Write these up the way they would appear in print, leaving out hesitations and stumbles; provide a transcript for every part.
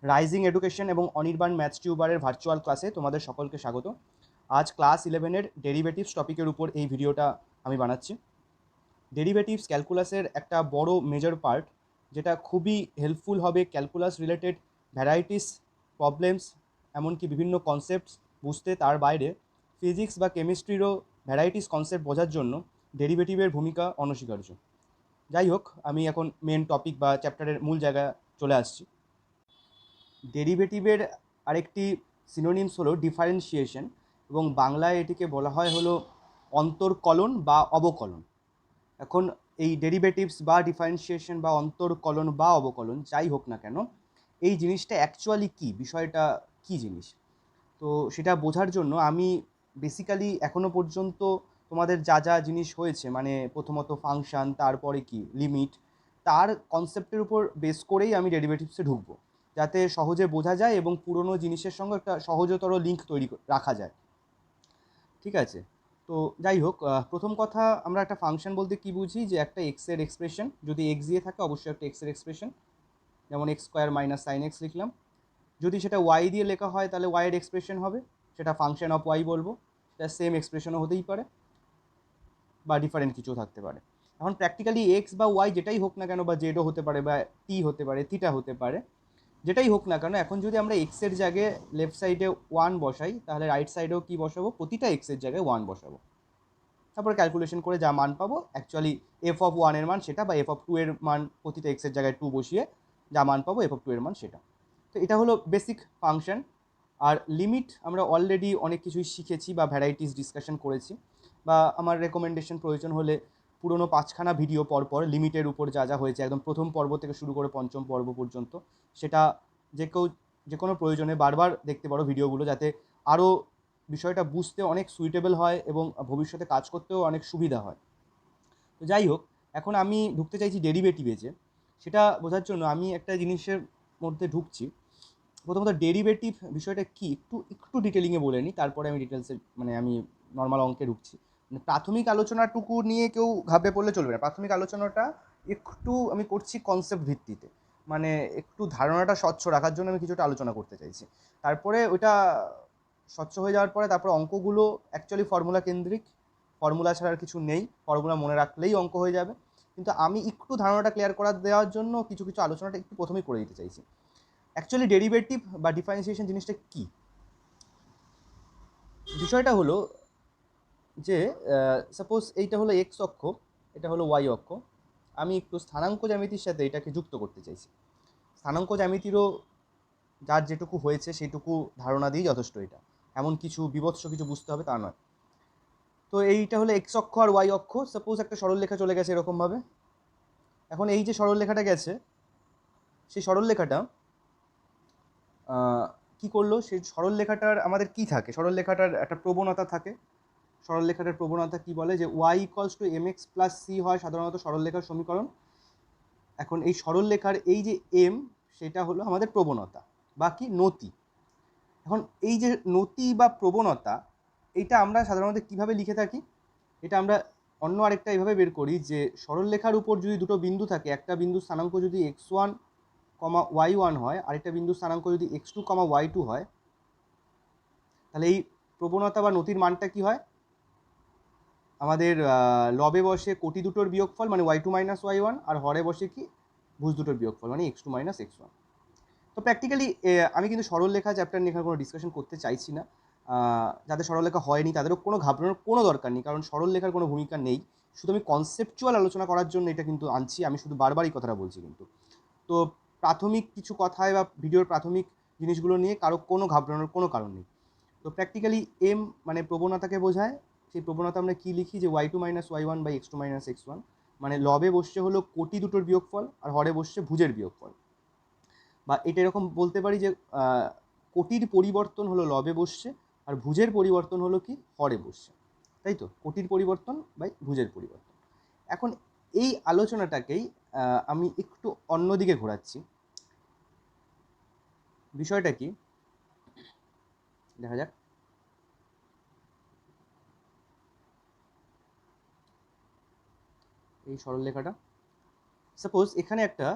Rising education এবং Anirban maths টিউবারের virtual ক্লাসে তোমাদের সকলকে স্বাগত। আজ ক্লাস 11-এর ডেরিভেটিভস টপিকের উপর এই ভিডিওটা আমি বানাচ্ছি। ডেরিভেটিভস ক্যালকুলাসের একটা বড় মেজর পার্ট, যেটা খুবই হেল্পফুল হবে ক্যালকুলাস রিলেটেড ভ্যারাইটিস প্রবলেমস, এমনকি বিভিন্ন কনসেপ্টস বুঝতে। তার বাইরে ফিজিক্স বা কেমিস্ট্রিরও ভ্যারাইটিস কনসেপ্ট বোঝার জন্য ডেরিভেটিভের ভূমিকা অনস্বীকার্য। যাই হোক, আমি এখন মেন টপিক বা চ্যাপ্টারের মূল জায়গায় চলে আসছি। ডেরিভেটিভের আরেকটি সিনোনিমস হলো ডিফারেন্সিয়েশন, এবং বাংলায় এটিকে বলা হয় হলো অন্তর্কলন বা অবকলন। এখন এই ডেরিভেটিভস বা ডিফারেন্সিয়েশন বা অন্তর্কলন বা অবকলন যাই হোক না কেন, এই জিনিসটা অ্যাকচুয়ালি কী, বিষয়টা কী জিনিস, তো সেটা বোঝার জন্য আমি বেসিক্যালি এখনও পর্যন্ত তোমাদের যা যা জিনিস হয়েছে, মানে প্রথমত ফাংশান, তারপরে কি লিমিট, তার কনসেপ্টের উপর বেস করেই আমি ডেরিভেটিভসে ঢুকবো, যাতে সহজে বোঝা যায় এবং পুরনো জিনিসের সঙ্গে একটা সহজতর লিঙ্ক তৈরি রাখা যায়। ঠিক আছে, তো যাই হোক, প্রথম কথা, আমরা একটা ফাংশন বলতে কি বুঝি, যে একটা এক্সের এক্সপ্রেশন, যদি এক্স দিয়ে থাকে অবশ্যই একটা এক্সের এক্সপ্রেশন, যেমন x square minus sine x লিখলাম। যদি সেটা ওয়াই দিয়ে লেখা হয় তাহলে ওয়াইয়ের এক্সপ্রেশন হবে, সেটা ফাংশন অফ ওয়াই বলবো। সেটা সেম এক্সপ্রেশনও হতেই পারে বা ডিফারেন্ট কিছু থাকতে পারে। এখন প্র্যাকটিক্যালি এক্স বা ওয়াই যেটাই হোক না কেন, বা জেডও হতে পারে, বা টি হতে পারে, থিটা হতে পারে, যেটাই হোক না কেন, এখন যদি আমরা এক্সের জায়গায় লেফট সাইডে ওয়ান বসাই, তাহলে রাইট সাইডেও কী বসাবো, প্রতিটা এক্সের জায়গায় ওয়ান বসাবো। তারপরে ক্যালকুলেশন করে যা মান পাবো, অ্যাকচুয়ালি এফ অফ ওয়ানের মান সেটা, বা এফ অফ টু এর মান প্রতিটা এক্সের জায়গায় টু বসিয়ে যা মান পাবো এফ অফ টু এর মান সেটা। তো এটা হলো বেসিক ফাংশন। আর লিমিট আমরা অলরেডি অনেক কিছুই শিখেছি বা ভ্যারাইটিস ডিসকাশন করেছি, বা আমার রেকমেন্ডেশন প্রয়োজন হলে পুরনো 5খানা ভিডিও পর লিমিটের উপর যা যা হয়েছে, একদম প্রথম পর্ব থেকে শুরু করে পঞ্চম পর্ব পর্যন্ত, সেটা যে কোনো প্রয়োজনে বারবার দেখতে পারো ভিডিওগুলো, যাতে আরও বিষয়টা বুঝতে অনেক সুইটেবল হয় এবং ভবিষ্যতে কাজ করতেও অনেক সুবিধা হয়। তো যাই হোক, এখন আমি ঢুকতে চাইছি ডেরিভেটিভে। যে সেটা বোঝার জন্য আমি একটা জিনিসের মধ্যে ঢুকছি। প্রথমত ডেরিভেটিভ বিষয়টা কি একটু একটু ডিটেলিংয়ে বলে নিই, তারপরে আমি ডিটেলসে, মানে আমি নর্মাল অঙ্কে ঢুকছি। মানে প্রাথমিক আলোচনাটুকু নিয়ে কেউ ঘাবড়ে পড়লে চলবে না। প্রাথমিক আলোচনাটা একটু আমি করছি কনসেপ্ট ভিত্তিতে, মানে একটু ধারণাটা স্বচ্ছ রাখার জন্য আমি কিছুটা আলোচনা করতে চাইছি। তারপরে ওইটা স্বচ্ছ হয়ে যাওয়ার পরে তারপরে অঙ্কগুলো অ্যাকচুয়ালি ফর্মুলা কেন্দ্রিক, ফর্মুলা ছাড়া আর কিছু নেই, ফর্মুলা মনে রাখলেই অঙ্ক হয়ে যাবে। কিন্তু আমি একটু ধারণাটা ক্লিয়ার করা দেওয়ার জন্য কিছু কিছু আলোচনাটা একটু প্রথমেই করে দিতে চাইছি। অ্যাকচুয়ালি ডেরিভেটিভ বা ডিফারেন্সিয়েশন জিনিসটা কী, বিষয়টা হলো যে সাপোজ এইটা হলো এক্স অক্ষ, এটা হলো ওয়াই অক্ষ, আমি একটু স্থানাঙ্ক জ্যামিতির সাথে এটাকে যুক্ত করতে চাইছি। স্থানাঙ্ক জ্যামিতিরও যার যেটুকু হয়েছে সেইটুকু ধারণা দিয়েই যথেষ্ট। এটা এমন কিছু বিভৎস কিছু বুঝতে হবে তা নয়। তো এইটা হলো এক্স অক্ষ আর ওয়াই অক্ষ, সাপোজ একটা সরলরেখা চলে গেছে এরকমভাবে। এখন এই যে সরলরেখাটা গেছে, সেই সরলরেখাটা কী করলো, সেই সরলরেখাটার আমাদের কী থাকে, সরলরেখাটার একটা প্রবণতা থাকে। সরলরেখাটার প্রবণতা কি বলে, যে Y equals to M X plus C হয় সাধারণত সরলরেখার সমীকরণ। এখন এই সরলরেখার এই যে এম, সেটা হলো আমাদের প্রবণতা বা কি নতি। এখন এই যে নতি বা প্রবণতা, এইটা আমরা সাধারণত কিভাবে লিখে থাকি, এটা আমরা অন্য আরেকটা এইভাবে বের করি, যে সরলরেখার উপর যদি দুটো বিন্দু থাকে, একটা বিন্দু স্থানাঙ্ক যদি X one comma Y one হয়, আরেকটা বিন্দু স্থানাঙ্ক যদি X two comma Y two হয়, তাহলে এই প্রবণতা বা নতির মানটা কি হয়, আমাদের লবে বসে কোটি দুটোর বিয়োগফল মানে y two minus Y one, আর হরে বসে কি ভুজ দুটোর বিয়োগফল মানে x two minus x one. তো প্র্যাকটিক্যালি আমি কিন্তু সরলরেখা চ্যাপ্টার নিয়ে কোনো ডিসকাশন করতে চাইছি না। যাদের সরলরেখা হয়নি তাদেরও কোনো ঘাবড়ানোর কোনো দরকার নেই, কারণ সরলরেখার কোনো ভূমিকা নেই। শুধু আমি কনসেপচুয়াল আলোচনা করার জন্য এটা কিন্তু আনছি, আমি শুধু বারবারই কথাটা বলছি কিন্তু। তো প্রাথমিক কিছু কথায় বা ভিডিওর প্রাথমিক জিনিসগুলো নিয়ে কারো কোনো ঘাবড়ানোর কোনো কারণ নেই। তো প্র্যাকটিক্যালি এম মানে প্রবণতাকে বোঝায়। সেই প্রবণতা আমরা কী লিখি, যে Y two minus Y one by X two minus x one, মানে লবে বসছে হলো কোটি দুটোর বিয়োগফল আর হরে বসছে ভুজের বিয়োগফল। বা এটা এরকম বলতে পারি যে কোটির পরিবর্তন হলো লবে বসছে, আর ভুজের পরিবর্তন হলো কি হরে বসছে, তাই তো, কোটির পরিবর্তন বাই ভুজের পরিবর্তন। এখন এই আলোচনাটাকেই আমি একটু অন্যদিকে ঘোরাচ্ছি। বিষয়টা কি দেখা যাক। এই সরলরেখাটা সাপোজ এখানে একটা,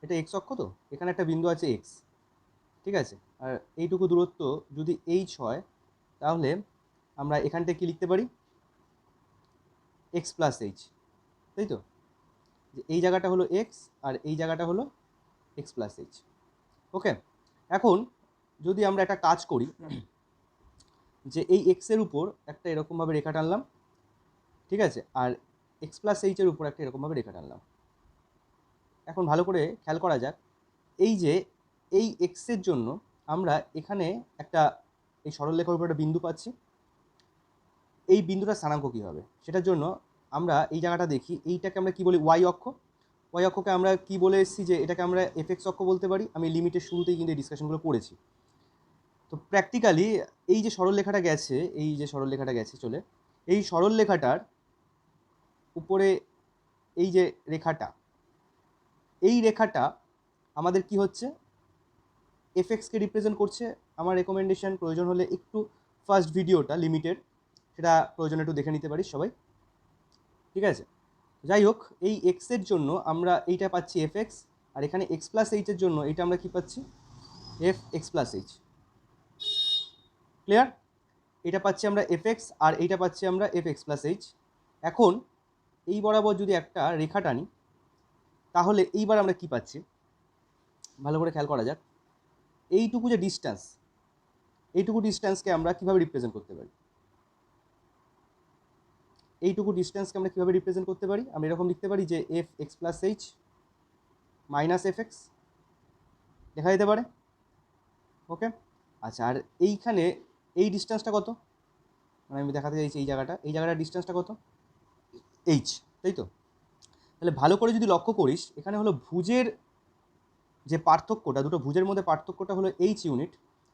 এটা এক্স অক্ষ, তো এখানে একটা বিন্দু আছে এক্স, ঠিক আছে। আর এইটুকু দূরত্ব যদি এইচ হয় তাহলে আমরা এখান থেকে কী লিখতে পারি, এক্স প্লাস এইচ, তাই তো? যে এই জায়গাটা হলো এক্স আর এই জায়গাটা হলো এক্স প্লাস এইচ। ওকে, এখন যদি আমরা একটা কাজ করি যে এই এক্সের উপর একটা এরকমভাবে রেখা টানলাম, ঠিক আছে, আর এক্স প্লাস এইচের উপর একটা এরকমভাবে রেখা টানলাম। এখন ভালো করে খেয়াল করা যাক, এই যে এই এক্সের জন্য আমরা এখানে একটা এই সরলরেখার উপর একটা বিন্দু পাচ্ছি। এই বিন্দুটার স্থানাঙ্ক কী হবে সেটার জন্য আমরা এই জায়গাটা দেখি, এইটাকে আমরা কি বলি, ওয়াই অক্ষ। ওয়াই অক্ষকে আমরা কি বলে এসেছি, যে এটাকে আমরা এফএক্স অক্ষ বলতে পারি। আমি লিমিটের শুরুতেই কিন্তু এই ডিসকাশনগুলো করেছি। তো প্র্যাকটিক্যালি এই যে সরলরেখাটা গেছে, এই যে সরলরেখাটা গেছে চলে, এই সরলরেখাটার উপরে এই যে রেখাটা, এই রেখাটা আমাদের কি হচ্ছে, এফএক্সকে রিপ্রেজেন্ট করছে। আমার রেকমেন্ডেশন প্রয়োজন হলে একটু ফার্স্ট ভিডিওটা লিমিটের, সেটা প্রয়োজনে একটু দেখে নিতে পারিস সবাই, ঠিক আছে। যাই হোক, এই এক্সের জন্য আমরা এইটা পাচ্ছি এফ এক্স, আর এখানে এক্স প্লাস এইচের জন্য এইটা আমরা কি পাচ্ছি, F x plus H. Clear? এটা পাচ্ছি আমরা এফ এক্স আর এইটা পাচ্ছি আমরা এফ এক্স প্লাস এইচ। এখন এই বরাবর যদি একটা রেখা টানি তাহলে এইবার আমরা কি পাচ্ছি, ভালো করে খেয়াল করা যাক। এইটুকু যে ডিস্টেন্স, এইটুকু ডিস্টেন্সকে আমরা কীভাবে রিপ্রেজেন্ট করতে পারি, এইটুকু ডিস্টেন্সকে আমরা কীভাবে রিপ্রেজেন্ট করতে পারি, আমরা এরকম লিখতে পারি যে F x plus H minus F x দেখা যেতে পারে। ওকে, আচ্ছা, আর এইখানে এই ডিস্টেন্সটা কত, মানে আমি দেখাতে চাইছি এই জায়গাটার ডিস্টেন্সটা কত, এইচ, তাই তো? তাহলে ভালো করে যদি লক্ষ্য করিস, এখানে হলো ভুজের যে পার্থক্যটা, দুটো ভুজের মধ্যে পার্থক্যটা হলো এইচ ইউনিট,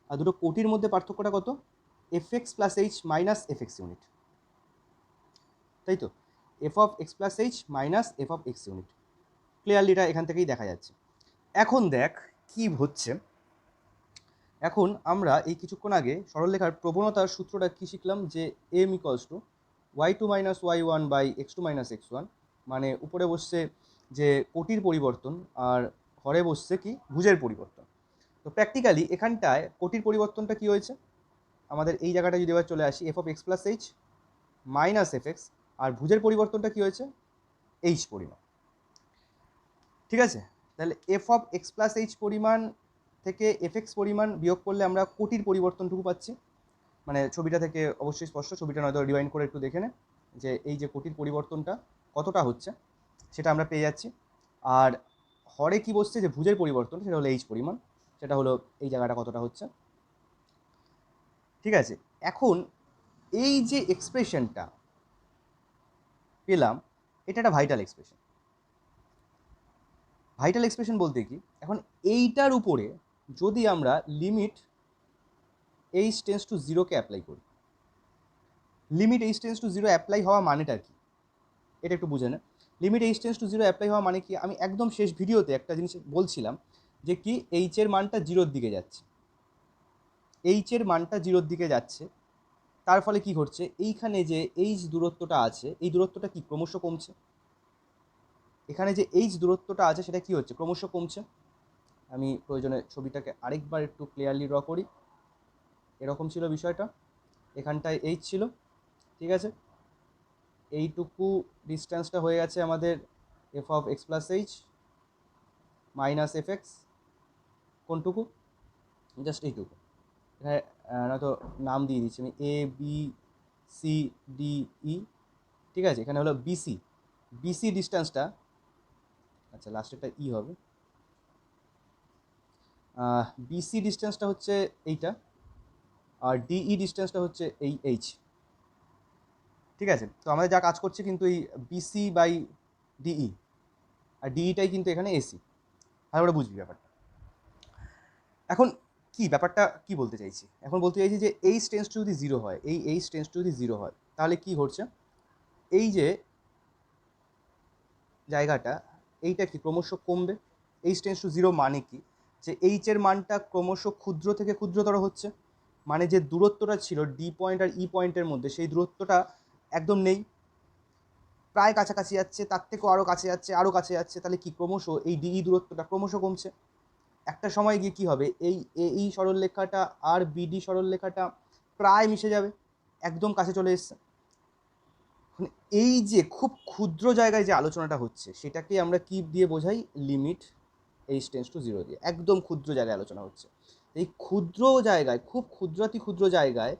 আর দুটো কোটির মধ্যে পার্থক্যটা কত, F x plus H minus F x unit, তাই তো? F of x plus H minus F of x unit. Clearly এটা এখান থেকেই দেখা যাচ্ছে। এখন দেখ কি হচ্ছে, এখন আমরা এই কিছুক্ষণ আগে সরলরেখার প্রবণতার সূত্রটা কি শিখলাম, যে M equals to Y two minus Y one by X two minus x one, মানে উপরে বসছে যে কোটির পরিবর্তন আর হরে বসছে কি ভুজের পরিবর্তন। তো প্র্যাকটিক্যালি এখানটায় কোটির পরিবর্তনটা কি হয়েছে, আমাদের এই জায়গাটা যদি এবার চলে আসি, f of x plus H minus F x, আর ভুজের পরিবর্তনটা কি হয়েছে, এইচ পরিমাণ, ঠিক আছে। তাহলে f of x plus h পরিমাণ থেকে এফ এক্স পরিমাণ বিয়োগ করলে আমরা কোটির পরিবর্তনটুকু পাচ্ছি। মানে ছবিটা থেকে অবশ্যই স্পষ্ট, ছবিটা নয়তো রিওয়াইন্ড করে একটু দেখে নে যে এই যে কোটির পরিবর্তনটা কতটা হচ্ছে সেটা আমরা পেয়ে যাচ্ছি। আর হরে কি বসছে, যে ভুজের পরিবর্তন, সেটা হলো এইচ পরিমাণ, সেটা হলো এই জায়গাটা কতটা হচ্ছে, ঠিক আছে। এখন এই যে এক্সপ্রেশনটা পেলাম, এটা একটা ভাইটাল এক্সপ্রেশন। ভাইটাল এক্সপ্রেশন বলতে কি, এখন এইটার উপরে যদি আমরা লিমিট এইচ টেন্স টু জিরোকে অ্যাপ্লাই করি, limit H tends to zero apply হওয়া মানেটা কি এটা একটু বুঝে না। Limit H tends to zero apply হওয়া মানে কি, আমি একদম শেষ ভিডিওতে একটা জিনিস বলছিলাম যে কি এইচের মানটা জিরোর দিকে যাচ্ছে, এইচের মানটা জিরোর দিকে যাচ্ছে, তার ফলে কি ঘটছে, এইখানে যে এইচ দূরত্বটা আছে, এই দূরত্বটা কি ক্রমশ কমছে, এখানে যে এইচ দূরত্বটা আছে সেটা কি হচ্ছে, ক্রমশ কমছে। আমি প্রয়োজনে ছবিটাকে আরেকবার একটু ক্লিয়ারলি ড্র করি। এরকম ছিল বিষয়টা, এখানটায় এইচ ছিল, ঠিক আছে। এইটুকু ডিস্টেন্সটা হয়ে গেছে আমাদের f of x plus H minus F x, কোনটুকু, জাস্ট এইটুকু। এখানে নয়তো নাম দিয়ে দিচ্ছি আমি, A B C D E, ঠিক আছে। এখানে হলো বিসি, বিসি ডিস্টেন্সটা, আচ্ছা লাস্টেরটা ই হবে, বিসি ডিস্টেন্সটা হচ্ছে এইটা, আর ডিই ডিস্টেন্সটা হচ্ছে এই এইচ, ঠিক আছে। তো আমাদের যা কাজ করছে কিন্তু এই বিসি বাই ডিই, আর ডিইটাই কিন্তু এখানে এসি, ভালো করে বুঝবি ব্যাপারটা। এখন কি ব্যাপারটা কি বলতে চাইছি, এখন বলতে চাইছি যে এইচ টেন্স টু যদি জিরো হয়, এই এইচ টেন্স টু যদি জিরো হয় তাহলে কি ঘটছে, এই যে জায়গাটা এইটা কি ক্রমশ কমবে। এইচ টেন্স টু জিরো মানে কি, যে এইচের মানটা ক্রমশ ক্ষুদ্র থেকে ক্ষুদ্রতর হচ্ছে, মানে যে দূরত্বটা ছিল ডি পয়েন্ট আর ই পয়েন্টের মধ্যে, সেই দূরত্বটা একদম নেই, প্রায় কাছাকাছি যাচ্ছে, তার থেকেও আরও কাছে যাচ্ছে, আরও কাছে যাচ্ছে, তাহলে কি ক্রমশ এই ডিই দূরত্বটা ক্রমশ কমছে। একটা সময় গিয়ে কী হবে, এই সরলরেখাটা আর বিডি সরলরেখাটা প্রায় মিশে যাবে, একদম কাছে চলে এসছে। এই যে খুব ক্ষুদ্র জায়গায় যে আলোচনাটা হচ্ছে সেটাকে আমরা কি দিয়ে বোঝাই, লিমিট এইচ টেন্ডস টু 0 দিয়ে। একদম ক্ষুদ্র জায়গায় আলোচনা হচ্ছে। এই ক্ষুদ্র জায়গায়, খুব ক্ষুদ্রাতি ক্ষুদ্র জায়গায়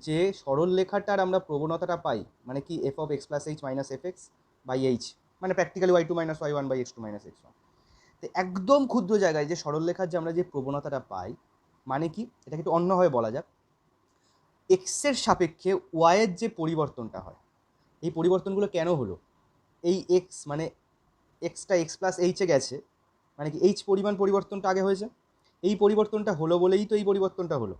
যে সরলরেখাটার আমরা প্রবণতাটা পাই, মানে কি f of x plus H minus F x by h, মানে practically y2 minus y1 by x2 minus x1। তো একদম ক্ষুদ্র জায়গায় যে সরলরেখার যে আমরা যে প্রবণতাটা পাই, মানে কি, এটাকে একটু অন্যভাবে বলা যাক, এক্সের সাপেক্ষে ওয়াইয়ের যে পরিবর্তনটা হয়, এই পরিবর্তনগুলো কেন হলো, এই এক্স মানে এক্সটা এক্স প্লাস এইচে গেছে, মানে কি এইচ পরিমাণ পরিবর্তনটা আগে হয়েছে, এই পরিবর্তনটা হলো বলেই তো এই পরিবর্তনটা হলো।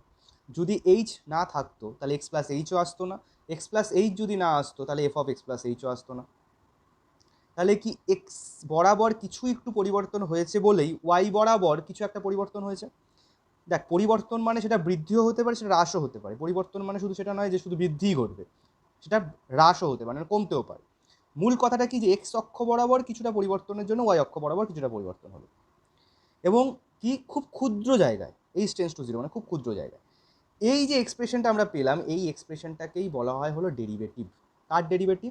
যদি এইচ না থাকতো তাহলে এক্স প্লাস এইচও আসতো না, এক্স প্লাস এইচ যদি না আসতো তাহলে f of x plus HO আসতো না। তাহলে কি এক্স বরাবর কিছু একটু পরিবর্তন হয়েছে বলেই ওয়াই বরাবর কিছু একটা পরিবর্তন হয়েছে। দেখ, পরিবর্তন মানে সেটা বৃদ্ধিও হতে পারে, সেটা হ্রাসও হতে পারে। পরিবর্তন মানে শুধু সেটা নয় যে শুধু বৃদ্ধিই ঘটবে, সেটা হ্রাসও হতে পারে, মানে কমতেও পারে। মূল কথাটা কি, যে এক্স অক্ষ বরাবর কিছুটা পরিবর্তনের জন্য ওয়াই অক্ষ বরাবর কিছুটা পরিবর্তন হলো, এবং কি খুব ক্ষুদ্র জায়গায়, এইচ টেন্ডস টু 0 মানে খুব ক্ষুদ্র জায়গায়। এই যে এক্সপ্রেশনটা আমরা পেলাম, এই এক্সপ্রেশনটাকেই বলা হয় হলো ডেরিভেটিভ। কার ডেরিভেটিভ?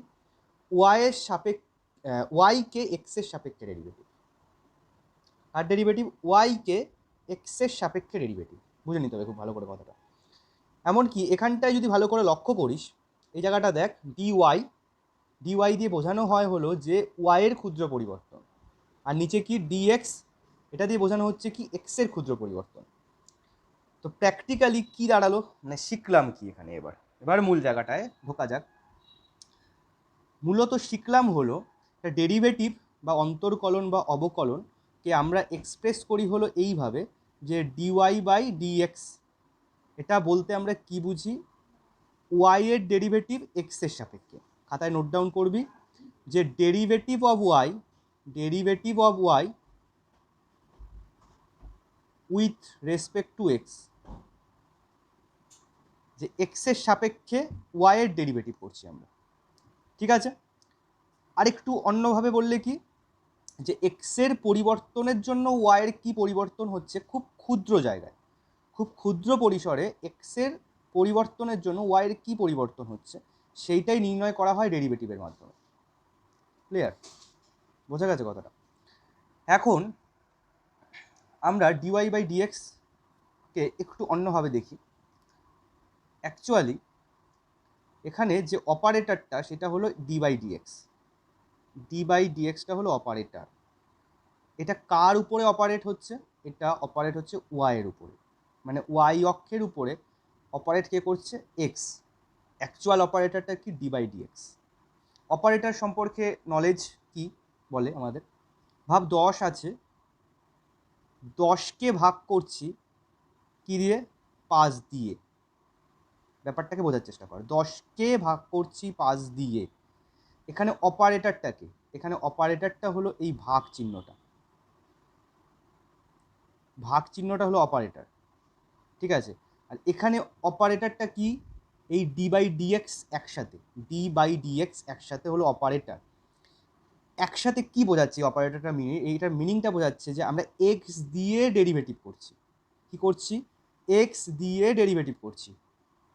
ওয়াইয়ের সাপেক্ষে, ওয়াইকে এক্সের সাপেক্ষে ডেরিভেটিভ। আর ডেরিভেটিভ ওয়াইকে এক্সের সাপেক্ষে ডেরিভেটিভ, বুঝে নিতে হবে খুব ভালো করে কথাটা। এমনকি এখানটায় যদি ভালো করে লক্ষ্য করিস, এই জায়গাটা দেখ, ডিওয়াই, ডিওয়াই দিয়ে বোঝানো হয় হলো যে ওয়াইয়ের ক্ষুদ্র পরিবর্তন, আর নিচে কি ডিএক্স, এটা দিয়ে বোঝানো হচ্ছে কি এক্সের ক্ষুদ্র পরিবর্তন। তো প্র্যাকটিক্যালি কি দাঁড়ালো, মানে শিখলাম কি এখানে, এবার মূল জায়গাটায় ঢোকা যাক। মূলত শিখলাম হলো ডেরিভেটিভ বা অন্তর্কলন বা অবকলনকে আমরা এক্সপ্রেস করি হলো এইভাবে, যে ডিওয়াই বাই ডিএক্স, এটা বলতে আমরা কি বুঝি, ওয়াই এর ডেরিভেটিভ এক্সের সাপেক্ষে। খাতায় নোট ডাউন করবি যে derivative of Y with respect to X, যে এক্সের সাপেক্ষে ওয়াই এর ডেরিভেটিভ করছি আমরা, ঠিক আছে। আরেকটু অন্যভাবে বললে কি, যে এক্সের পরিবর্তনের জন্য ওয়াইয়ের কি পরিবর্তন হচ্ছে খুব ক্ষুদ্র জায়গায়, খুব ক্ষুদ্র পরিসরে এক্সের পরিবর্তনের জন্য ওয়াইয়ের কি পরিবর্তন হচ্ছে সেইটাই নির্ণয় করা হয় ডেরিভেটিভের মাধ্যমে। ক্লিয়ার? বোঝা গেছে কথাটা? এখন আমরা ডিওয়াই বাই ডিএক্সকে একটু অন্যভাবে দেখি। অ্যাকচুয়ালি এখানে যে অপারেটরটা সেটা হলো d by dx, d by ডিএক্সটা হলো অপারেটর। এটা কার উপরে অপারেট হচ্ছে? এটা অপারেট হচ্ছে ওয়াইয়ের উপরে, মানে ওয়াই অক্ষের উপরে অপারেট কে করছে? এক্স। অ্যাকচুয়াল অপারেটরটা কি? D by D X. অপারেটর সম্পর্কে নলেজ কি বলে আমাদের, ভাব 10 আছে, 10কে ভাগ করছি কি দিয়ে? 5 দিয়ে। ব্যাপারটাকে বোঝার চেষ্টা কর, 10কে ভাগ করছি 5 দিয়ে। এখানে অপারেটরটাকে, এখানে অপারেটরটা হলো এই ভাগ চিহ্নটা, ভাগ চিহ্নটা হলো অপারেটর, ঠিক আছে। আর এখানে অপারেটরটা কি? এই ডি বাই ডিএক্স একসাথে, ডি বাই ডিএক্স একসাথে হলো অপারেটর। একসাথে কি বোঝাচ্ছে অপারেটরটা মিনিং? এইটার মিনিংটা বোঝাচ্ছে যে আমরা এক্স দিয়ে ডেরিভেটিভ করছি। কি করছি? এক্স দিয়ে ডেরিভেটিভ করছি,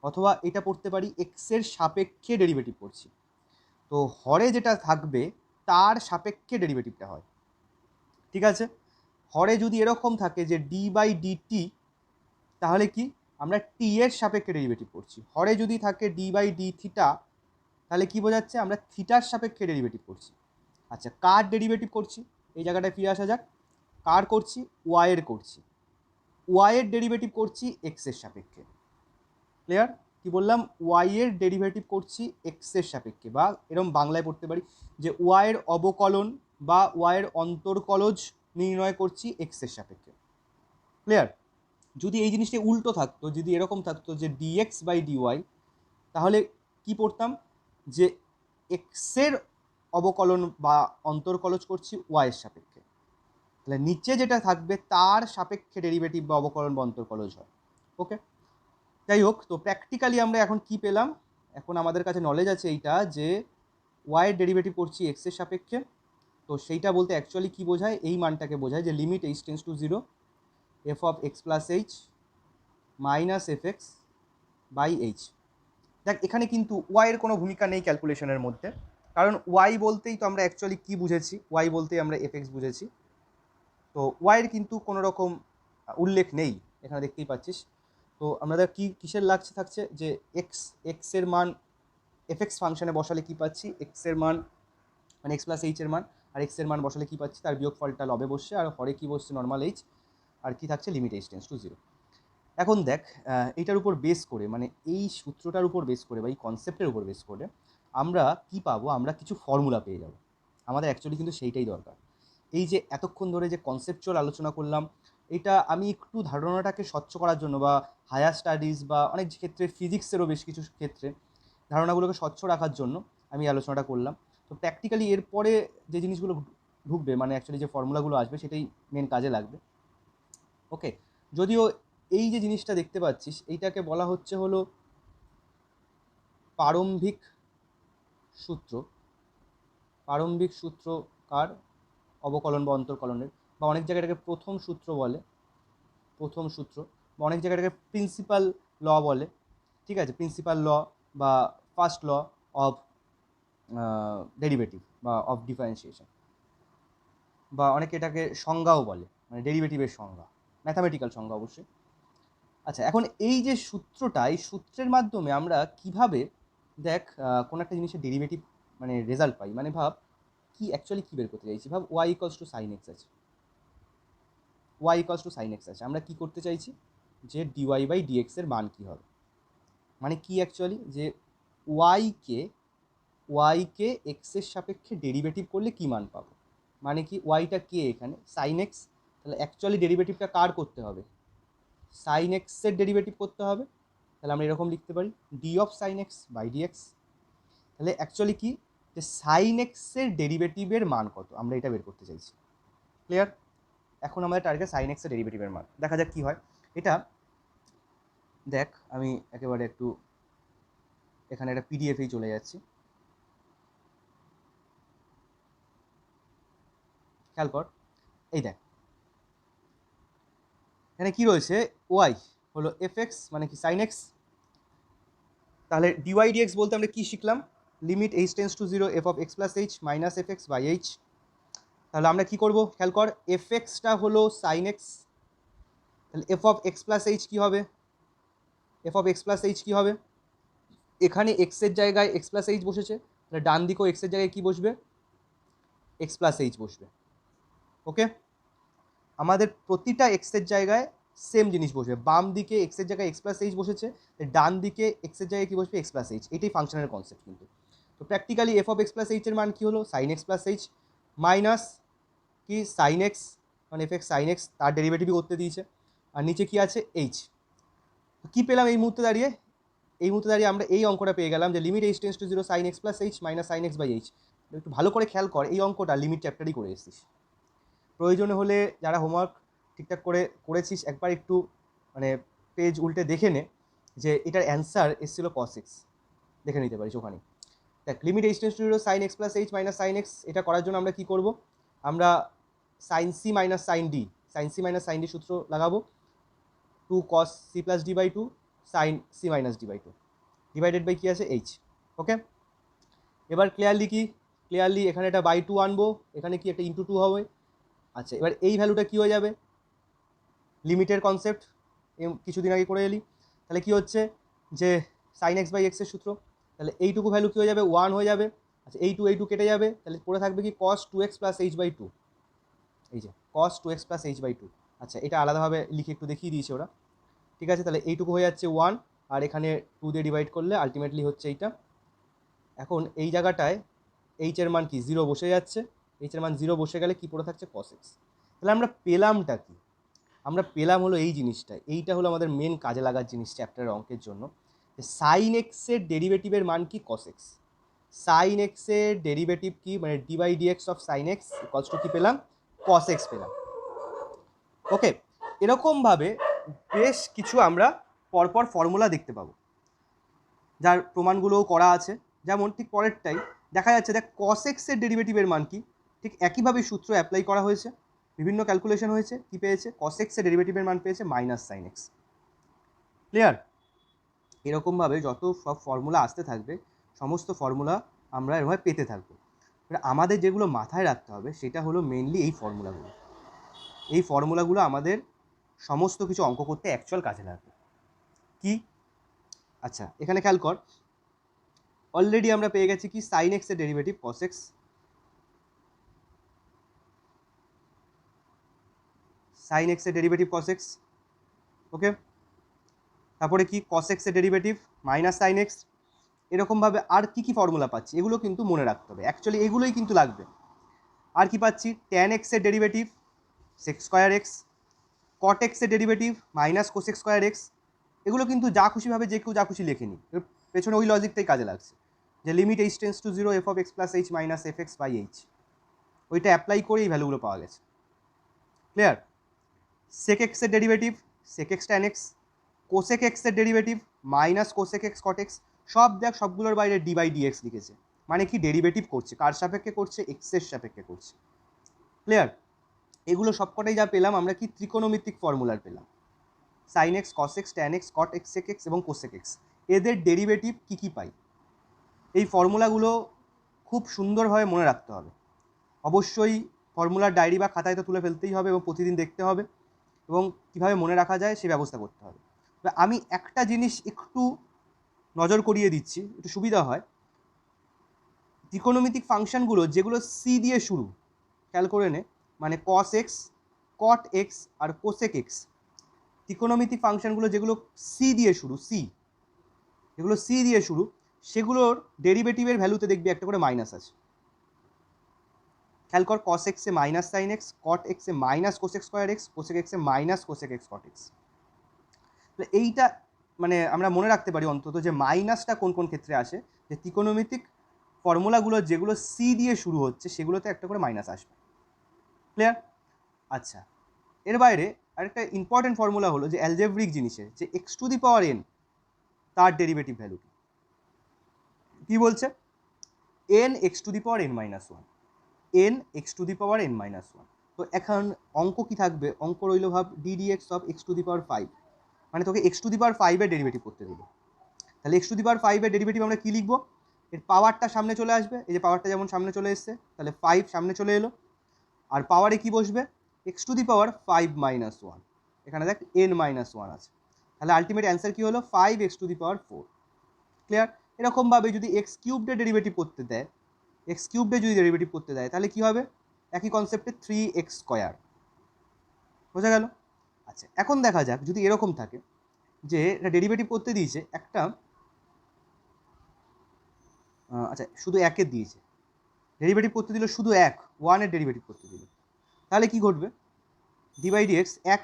অথবা এটা পড়তে পারি এক্সের সাপেক্ষে ডেরিভেটিভ করছি। তো হরে যেটা থাকবে তার সাপেক্ষে ডেরিভেটিভটা হয়, ঠিক আছে। হরে যদি এরকম থাকে যে ডি বাই ডিটি, তাহলে কি আমরা টি এর সাপেক্ষে ডেরিভেটিভ করছি। হরে যদি থাকে ডি বাই ডি থিটা, তাহলে কি বোঝাচ্ছে? আমরা থিটার সাপেক্ষে ডেরিভেটিভ করছি। আচ্ছা, কার ডেরিভেটিভ করছি? এই জায়গাটায় ফিরে আসা যাক। কার করছি? ওয়াইয়ের করছি। ওয়াইয়ের ডেরিভেটিভ করছি এক্সের সাপেক্ষে। ক্লিয়ার? কি বললাম? ওয়াইয়ের ডেরিভেটিভ করছি এক্সের সাপেক্ষে, বা এরকম বাংলায় পড়তে পারি যে ওয়াইয়ের অবকলন বা ওয়াইয়ের অন্তর্কলজ নির্ণয় করছি এক্সের সাপেক্ষে। ক্লিয়ার? যদি এই জিনিসটা উল্টো থাকতো, যদি এরকম থাকতো যে ডিএক্স বাই ডিওয়াই, তাহলে কি পড়তাম? যে এক্সের অবকলন বা অন্তর্কলজ করছি ওয়াইয়ের সাপেক্ষে, তাহলে নিচে যেটা থাকবে তার সাপেক্ষে ডেরিভেটিভ বা অবকলন বা অন্তর্কলজ হয়। ওকে, যাই হোক, তো প্র্যাকটিক্যালি আমরা এখন কি পেলাম? এখন আমাদের কাছে নলেজ আছে এইটা যে ওয়াইয়ের ডেরিভেটিভ করছি এক্সের সাপেক্ষে। তো সেইটা বলতে অ্যাকচুয়ালি কি বোঝায়? এই মানটাকে বোঝায় যে limit H tends to 0 F of x plus H minus F x by H. দেখ এখানে কিন্তু ওয়াইয়ের কোনো ভূমিকা নেই ক্যালকুলেশনের মধ্যে, কারণ ওয়াই বলতেই তো আমরা অ্যাকচুয়ালি কী বুঝেছি, ওয়াই বলতেই আমরা এফ এক্স বুঝেছি। তো ওয়াইয়ের কিন্তু কোনো রকম উল্লেখ নেই এখানে, দেখতেই পাচ্ছিস। তো আমাদের কিসের লাগছে থাকছে যে এক্সের মান এফ এক্স ফাংশনে বসালে কী পাচ্ছি, এক্সের মান মানে এক্স প্লাস এইচের মান, আর এক্সের মান বসালে কী পাচ্ছি, তার বিয়োগফলটা লবে বসছে, আর হরে কী বসছে নর্মাল এইচ, আর কি থাকছে লিমিট এইচ টেন্স টু 0। এখন দেখ এইটার উপর বেস করে, মানে এই সূত্রটার উপর বেস করে বা এই কনসেপ্টের উপর বেস করে আমরা কি পাবো, আমরা কিছু ফর্মুলা পেয়ে যাব। আমাদের অ্যাকচুয়ালি কিন্তু সেইটাই দরকার। এই যে এতক্ষণ ধরে যে কনসেপচুয়াল আলোচনা করলাম, এটা আমি একটু ধারণাটাকে স্বচ্ছ করার জন্য, বা হায়ার স্টাডিজ বা অনেক ক্ষেত্রে ফিজিক্সেরও বেশ কিছু ক্ষেত্রে ধারণাগুলোকে স্বচ্ছ রাখার জন্য আমি আলোচনাটা করলাম। তো প্র্যাকটিক্যালি এরপরে যে জিনিসগুলো ঢুকবে, মানে অ্যাকচুয়ালি যে ফর্মুলাগুলো আসবে, সেটাই মেন কাজে লাগবে। ওকে, যদিও এই যে জিনিসটা দেখতে পাচ্ছিস, এইটাকে বলা হচ্ছে হলো প্রারম্ভিক সূত্র। প্রারম্ভিক সূত্র কার? অবকলন বা অন্তর্কলনের, বা অনেক জায়গায় এটাকে প্রথম সূত্র বলে, প্রথম সূত্র, বা অনেক জায়গায় এটাকে প্রিন্সিপাল ল বলে। ঠিক আছে, প্রিন্সিপাল ল বা ফার্স্ট ল অফ ডেরিভেটিভ বা অফ ডিফারেন্সিয়েশন, বা অনেকে এটাকে সংজ্ঞাও বলে, মানে ডেরিভেটিভের সংজ্ঞা, ম্যাথামেটিক্যাল সংজ্ঞা অবশ্যই। আচ্ছা, এখন এই যে সূত্রটা, এই সূত্রের মাধ্যমে আমরা কিভাবে দেখ কোনো একটা জিনিসের ডেরিভেটিভ মানে রেজাল্ট পাই, মানে ভাব কি অ্যাকচুয়ালি কী বের করতে চাইছি, ভাব y equals to sine x আছে, y equals to sine x আছে, আমরা কী করতে চাইছি যে ডিওয়াই বাই ডিএক্স এর মান কী হবে, মানে কি অ্যাকচুয়ালি যে ওয়াইকে এক্সের সাপেক্ষে ডেরিভেটিভ করলে কী মান পাবো, মানে কি ওয়াইটা কে এখানে সাইন এক্স, তাহলে অ্যাকচুয়ালি ডেরিভেটিভটা কার করতে হবে, সাইন এক্সের ডেরিভেটিভ করতে হবে। তাহলে আমরা এরকম লিখতে পারি D of sine X by D X. তাহলে অ্যাকচুয়ালি কি, যে সাইন এক্সের ডেরিভেটিভের মান কত, আমরা এটা বের করতে চাইছি। ক্লিয়ার? এখন আমাদের টার্গেট সাইন এক্সের ডেরিভেটিভের মান, দেখা যাক কী হয়। এটা দেখ আমি একেবারে একটু এখানে একটা পিডিএফেই চলে যাচ্ছি, খেয়াল কর। এই দেখ এখানে কী রয়েছে, ওয়াই হলো এফ এক্স মানে কি সাইন এক্স। তাহলে ডিওয়াই ডিএক্স বলতে আমরা কী শিখলাম, limit H tends to 0 F of x plus H minus F x by h. তাহলে আমরা কী করবো, খেয়াল কর, এফ এক্সটা হলো সাইন এক্স, তাহলে f of x plus h কী হবে, f of x plus h কী হবে, এখানে এক্সের জায়গায় এক্স প্লাস এইচ বসেছে, তাহলে ডান দিকেও এক্সের জায়গায় কী বসবে, এক্স প্লাস এইচ বসবে। ওকে, আমাদের প্রতিটা এক্সের জায়গায় সেম জিনিস বসবে, বাম দিকে এক্সের জায়গায় এক্স প্লাস এইচ বসেছে, ডান দিকে এক্সের জায়গায় কী বসবে, এক্স প্লাস এইচ। এটাই ফাংশনের কনসেপ্ট কিন্তু। তো practically f of x plus এইচের মান কী হলো, sine x plus H minus কি সাইন এক্স, মানে এফ এক্স সাইন এক্স, তার ডেরিভেটিভই করতে দিয়েছে, আর নিচে কি আছে এইচ। কী পেলাম এই মুহূর্তে দাঁড়িয়ে, এই মুহূর্তে দাঁড়িয়ে আমরা এই অঙ্কটা পেয়ে গেলাম যে limit H tends to 0 sine x plus H minus sine X by H. একটু ভালো করে খেয়াল কর, এই অঙ্কটা লিমিট চ্যাপ্টারই করে এসেছিস, প্রয়োজনে হলে যারা হোমওয়ার্ক ঠিকঠাক করে করেছিস একবার একটু মানে পেজ উল্টে দেখে নে যে এটার অ্যান্সার এসেছিলো cos x, দেখে নিতে পারিস ওখানে। দেখ limit H tends to 0 sine x plus H minus sine x, এটা করার জন্য আমরা কী করবো, আমরা sine c minus sine d, sine c minus sine d সূত্র লাগাবো, 2 cos c plus d by 2 sine c minus d by 2 divided by কী আছে এইচ। ওকে, এবার ক্লিয়ারলি এখানে একটা বাই 2 আনবো, এখানে কি একটা ইন্টু 2 হবে। আচ্ছা, এবার এই ভ্যালুটা কী হয়ে যাবে, লিমিটের কনসেপ্ট কিছুদিন আগে করে এলি, তাহলে কি হচ্ছে যে সাইন এক্স বাই এক্সের সূত্র, তাহলে এইটুকু ভ্যালু কী হয়ে যাবে, 1 হয়ে যাবে। আচ্ছা, এই টু কেটে যাবে, তাহলে পড়ে থাকবে কি cos 2x plus H by 2, এই যে cos 2x plus H by 2। আচ্ছা, এটা আলাদাভাবে লিখে একটু দেখিয়ে দিয়েছে ওরা, ঠিক আছে। তাহলে এইটুকু হয়ে যাচ্ছে 1, আর এখানে 2 দিয়ে ডিভাইড করলে আলটিমেটলি হচ্ছে এইটা। এখন এই জায়গাটায় এইচের মান কি 0 বসে যাচ্ছে, এইচের মান 0 বসে গেলে কি পড়ে থাকছে cos x। তাহলে আমরা পেলামটা কি, আমরা পেলাম হলো এই জিনিসটা, এইটা হলো আমাদের মেন কাজে লাগার জিনিস চ্যাপ্টারের অঙ্কের জন্য, যে সাইন এক্সের ডেরিভেটিভের মান কি cos x, সাইন এক্সের ডেরিভেটিভ কি, মানে D by dx of sine x equals to কী পেলাম, cos x পেলাম। ওকে, এরকমভাবে বেশ কিছু আমরা পরপর ফর্মুলা দেখতে পাবো, যার প্রমাণগুলোও করা আছে। যেমন ঠিক পরেরটাই দেখা যাচ্ছে, দেখ cos x এর ডেরিভেটিভের মান কি, ঠিক একইভাবে সূত্র অ্যাপ্লাই করা হয়েছে। বিভিন্ন ক্যালকুলেশন হয়েছে, কি পেয়েছে, কস এক্সের ডেরিভেটিভের মান পেয়েছে মাইনাস সাইন এক্স। ক্লিয়ার? এরকমভাবে যত সব ফর্মুলা আসতে থাকবে সমস্ত ফর্মুলা আমরা এরকমভাবে পেতে থাকবো। এবার আমাদের যেগুলো মাথায় রাখতে হবে সেটা হলো মেনলি এই ফর্মুলাগুলো। এই ফর্মুলাগুলো আমাদের সমস্ত কিছু অঙ্ক করতে অ্যাকচুয়াল কাজে লাগবে। কি? আচ্ছা, এখানে খেয়াল কর, অলরেডি আমরা পেয়ে গেছি কি সাইন এক্সের ডেরিভেটিভ কস এক্স, সাইন এক্সের ডেরিভেটিভ কস এক্স। ওকে, তারপরে কি কস এক্সের ডেরিভেটিভ মাইনাস সাইন এক্স। এরকমভাবে আর কি কি ফর্মুলা পাচ্ছি এগুলো কিন্তু মনে রাখতে হবে, অ্যাকচুয়ালি এগুলোই কিন্তু লাগবে। আর কি পাচ্ছি, ট্যান এক্সের ডেরিভেটিভ সেক স্কোয়ার এক্স, কট এক্সের derivative minus cosec square x. এগুলো কিন্তু যা খুশিভাবে যে কেউ যা খুশি লেখেনি, এর পেছনে ওই লজিকটাই কাজে লাগছে যে limit H tends to 0 F of x plus H minus F x by h, ওইটা অ্যাপ্লাই করে এই ভ্যালুগুলো পাওয়া গেছে। ক্লিয়ার? সেক এক্সের derivative sec x tan x, cosec এক্সের derivative minus cosec x cot x. সব দেখ সবগুলোর বাইরে ডি বাই ডি এক্স লিখেছে, মানে কি ডেরিভেটিভ করছে, কার সাপেক্ষে করছে, এক্সের সাপেক্ষে করছে। ক্লিয়ার? এগুলো সবকটাই যা পেলাম আমরা কি ত্রিকোণমিতিক ফর্মুলার পেলাম, sine x cos x tan x cot x sec x এবং কোসেক এক্স, এদের ডেরিভেটিভ কী কী পাই। এই ফর্মুলাগুলো খুব সুন্দরভাবে মনে রাখতে হবে। অবশ্যই ফর্মুলার ডায়েরি বা খাতায় তো তুলে ফেলতেই হবে এবং প্রতিদিন দেখতে হবে এবং কীভাবে মনে রাখা যায় সে ব্যবস্থা করতে হবে। আমি একটা জিনিস একটু নজর করিয়ে দিচ্ছি, একটু সুবিধা হয়। ত্রিকোণমিতিক ফাংশনগুলো যেগুলো সি দিয়ে শুরু, খেয়াল করে নে, মানে কস এক্স, কট এক্স আর কোসেক এক্স, ত্রিকোণমিতিক ফাংশনগুলো যেগুলো সি দিয়ে শুরু, যেগুলো সি দিয়ে শুরু, সেগুলোর ডেরিভেটিভের ভ্যালুতে দেখবি একটা করে মাইনাস আছে। খেয়াল কর, কস এক্সে মাইনাস সাইন এক্স, কট এক্সে minus cosec square x, cosec এক্সে minus cosec x cot x. এইটা মানে আমরা মনে রাখতে পারি অন্তত যে মাইনাসটা কোন কোন ক্ষেত্রে আসে, যে ত্রিকোণমিতিক ফর্মুলাগুলো যেগুলো সি দিয়ে শুরু হচ্ছে সেগুলোতে একটা করে মাইনাস আসবে। ক্লিয়ার? আচ্ছা, এর বাইরে আরেকটা ইম্পর্টেন্ট ফর্মুলা হলো যে অ্যালজেব্রিক জিনিসের, যে x to the power N তার ডেরিভেটিভ ভ্যালু কি বলছে, N X to the power N minus one, N X to the power N minus one. তো এখন অঙ্ক কি থাকবে, অঙ্ক রইল ভাব DD X of x to the power five, মানে তোকে এক্স টু দি পাওয়ার ফাইভের ডেরিভেটিভ করতে দিল। তাহলে এক্স টু দি পাওয়ার ফাইভের ডেরিভেটিভ আমরা কী লিখবো, এর পাওয়ারটা সামনে চলে আসবে, এই যে পাওয়ারটা যেমন সামনে চলে এসছে, তাহলে ফাইভ সামনে চলে এলো, আর পাওয়ারে কি বসবে, x to the power five minus one, এখানে দেখ এন মাইনাস ওয়ান আছে, তাহলে আলটিমেট অ্যান্সার কী হলো, five x to the power four. Clear? এরকমভাবে যদি এক্স কিউবডের ডেরিভেটিভ করতে দেয়, এক্স কিউবডে যদি ডেরিভেটিভ করতে দেয় তাহলে কী হবে, একই কনসেপ্টে থ্রি এক্স স্কোয়ার। বোঝা গেল? আচ্ছা, এখন দেখা যাক যদি এরকম থাকে যে এটা ডেরিভেটিভ করতে দিয়েছে একটা, আচ্ছা শুধু একের দিয়েছে, ডেরিভেটিভ করতে দিল শুধু এক, ওয়ানের ডেরিভেটিভ করতে দিল, তাহলে কি ঘটবে, ডি বাই ডি এক্স, এক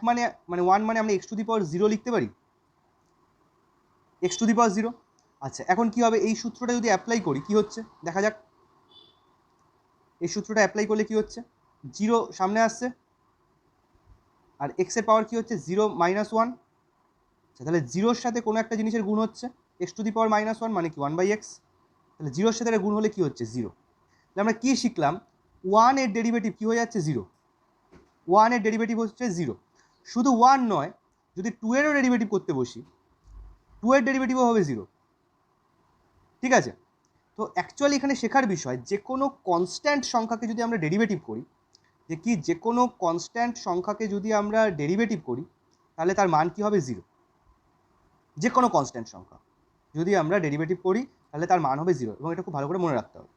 মানে ওয়ান মানে আমরা x to the power zero লিখতে পারি, x to the power zero. আচ্ছা, এখন কি হবে, এই সূত্রটা যদি অ্যাপ্লাই করি কি হচ্ছে দেখা যাক, এই সূত্রটা অ্যাপ্লাই করলে কি হচ্ছে, জিরো সামনে আসছে আর এক্সের পাওয়ার কি হচ্ছে, জিরো মাইনাস ওয়ান। আচ্ছা, তাহলে জিরোর সাথে কোনো একটা জিনিসের গুণ হচ্ছে, x to the power minus one মানে কি ওয়ান বাই এক্স, তাহলে জিরোর সাথে গুণ হলে কি হচ্ছে, জিরো। তাহলে আমরা কী শিখলাম, ওয়ানের ডেরিভেটিভ কী হয়ে যাচ্ছে, জিরো, ওয়ানের ডেরিভেটিভ হচ্ছে জিরো। শুধু ওয়ান নয়, যদি টু এরও ডেরিভেটিভ করতে বসি, টু এর ডেরিভেটিভও হবে জিরো। ঠিক আছে? তো অ্যাকচুয়ালি এখানে শেখার বিষয়, যে কোনো কনস্ট্যান্ট সংখ্যাকে যদি আমরা ডেরিভেটিভ করি, যে কোনো কনস্ট্যান্ট সংখ্যাকে যদি আমরা ডেরিভেটিভ করি তাহলে তার মান কী হবে, জিরো। যে কোনো কনস্ট্যান্ট সংখ্যা যদি আমরা ডেরিভেটিভ করি তাহলে তার মান হবে জিরো, এবং এটা খুব ভালো করে মনে রাখতে হবে।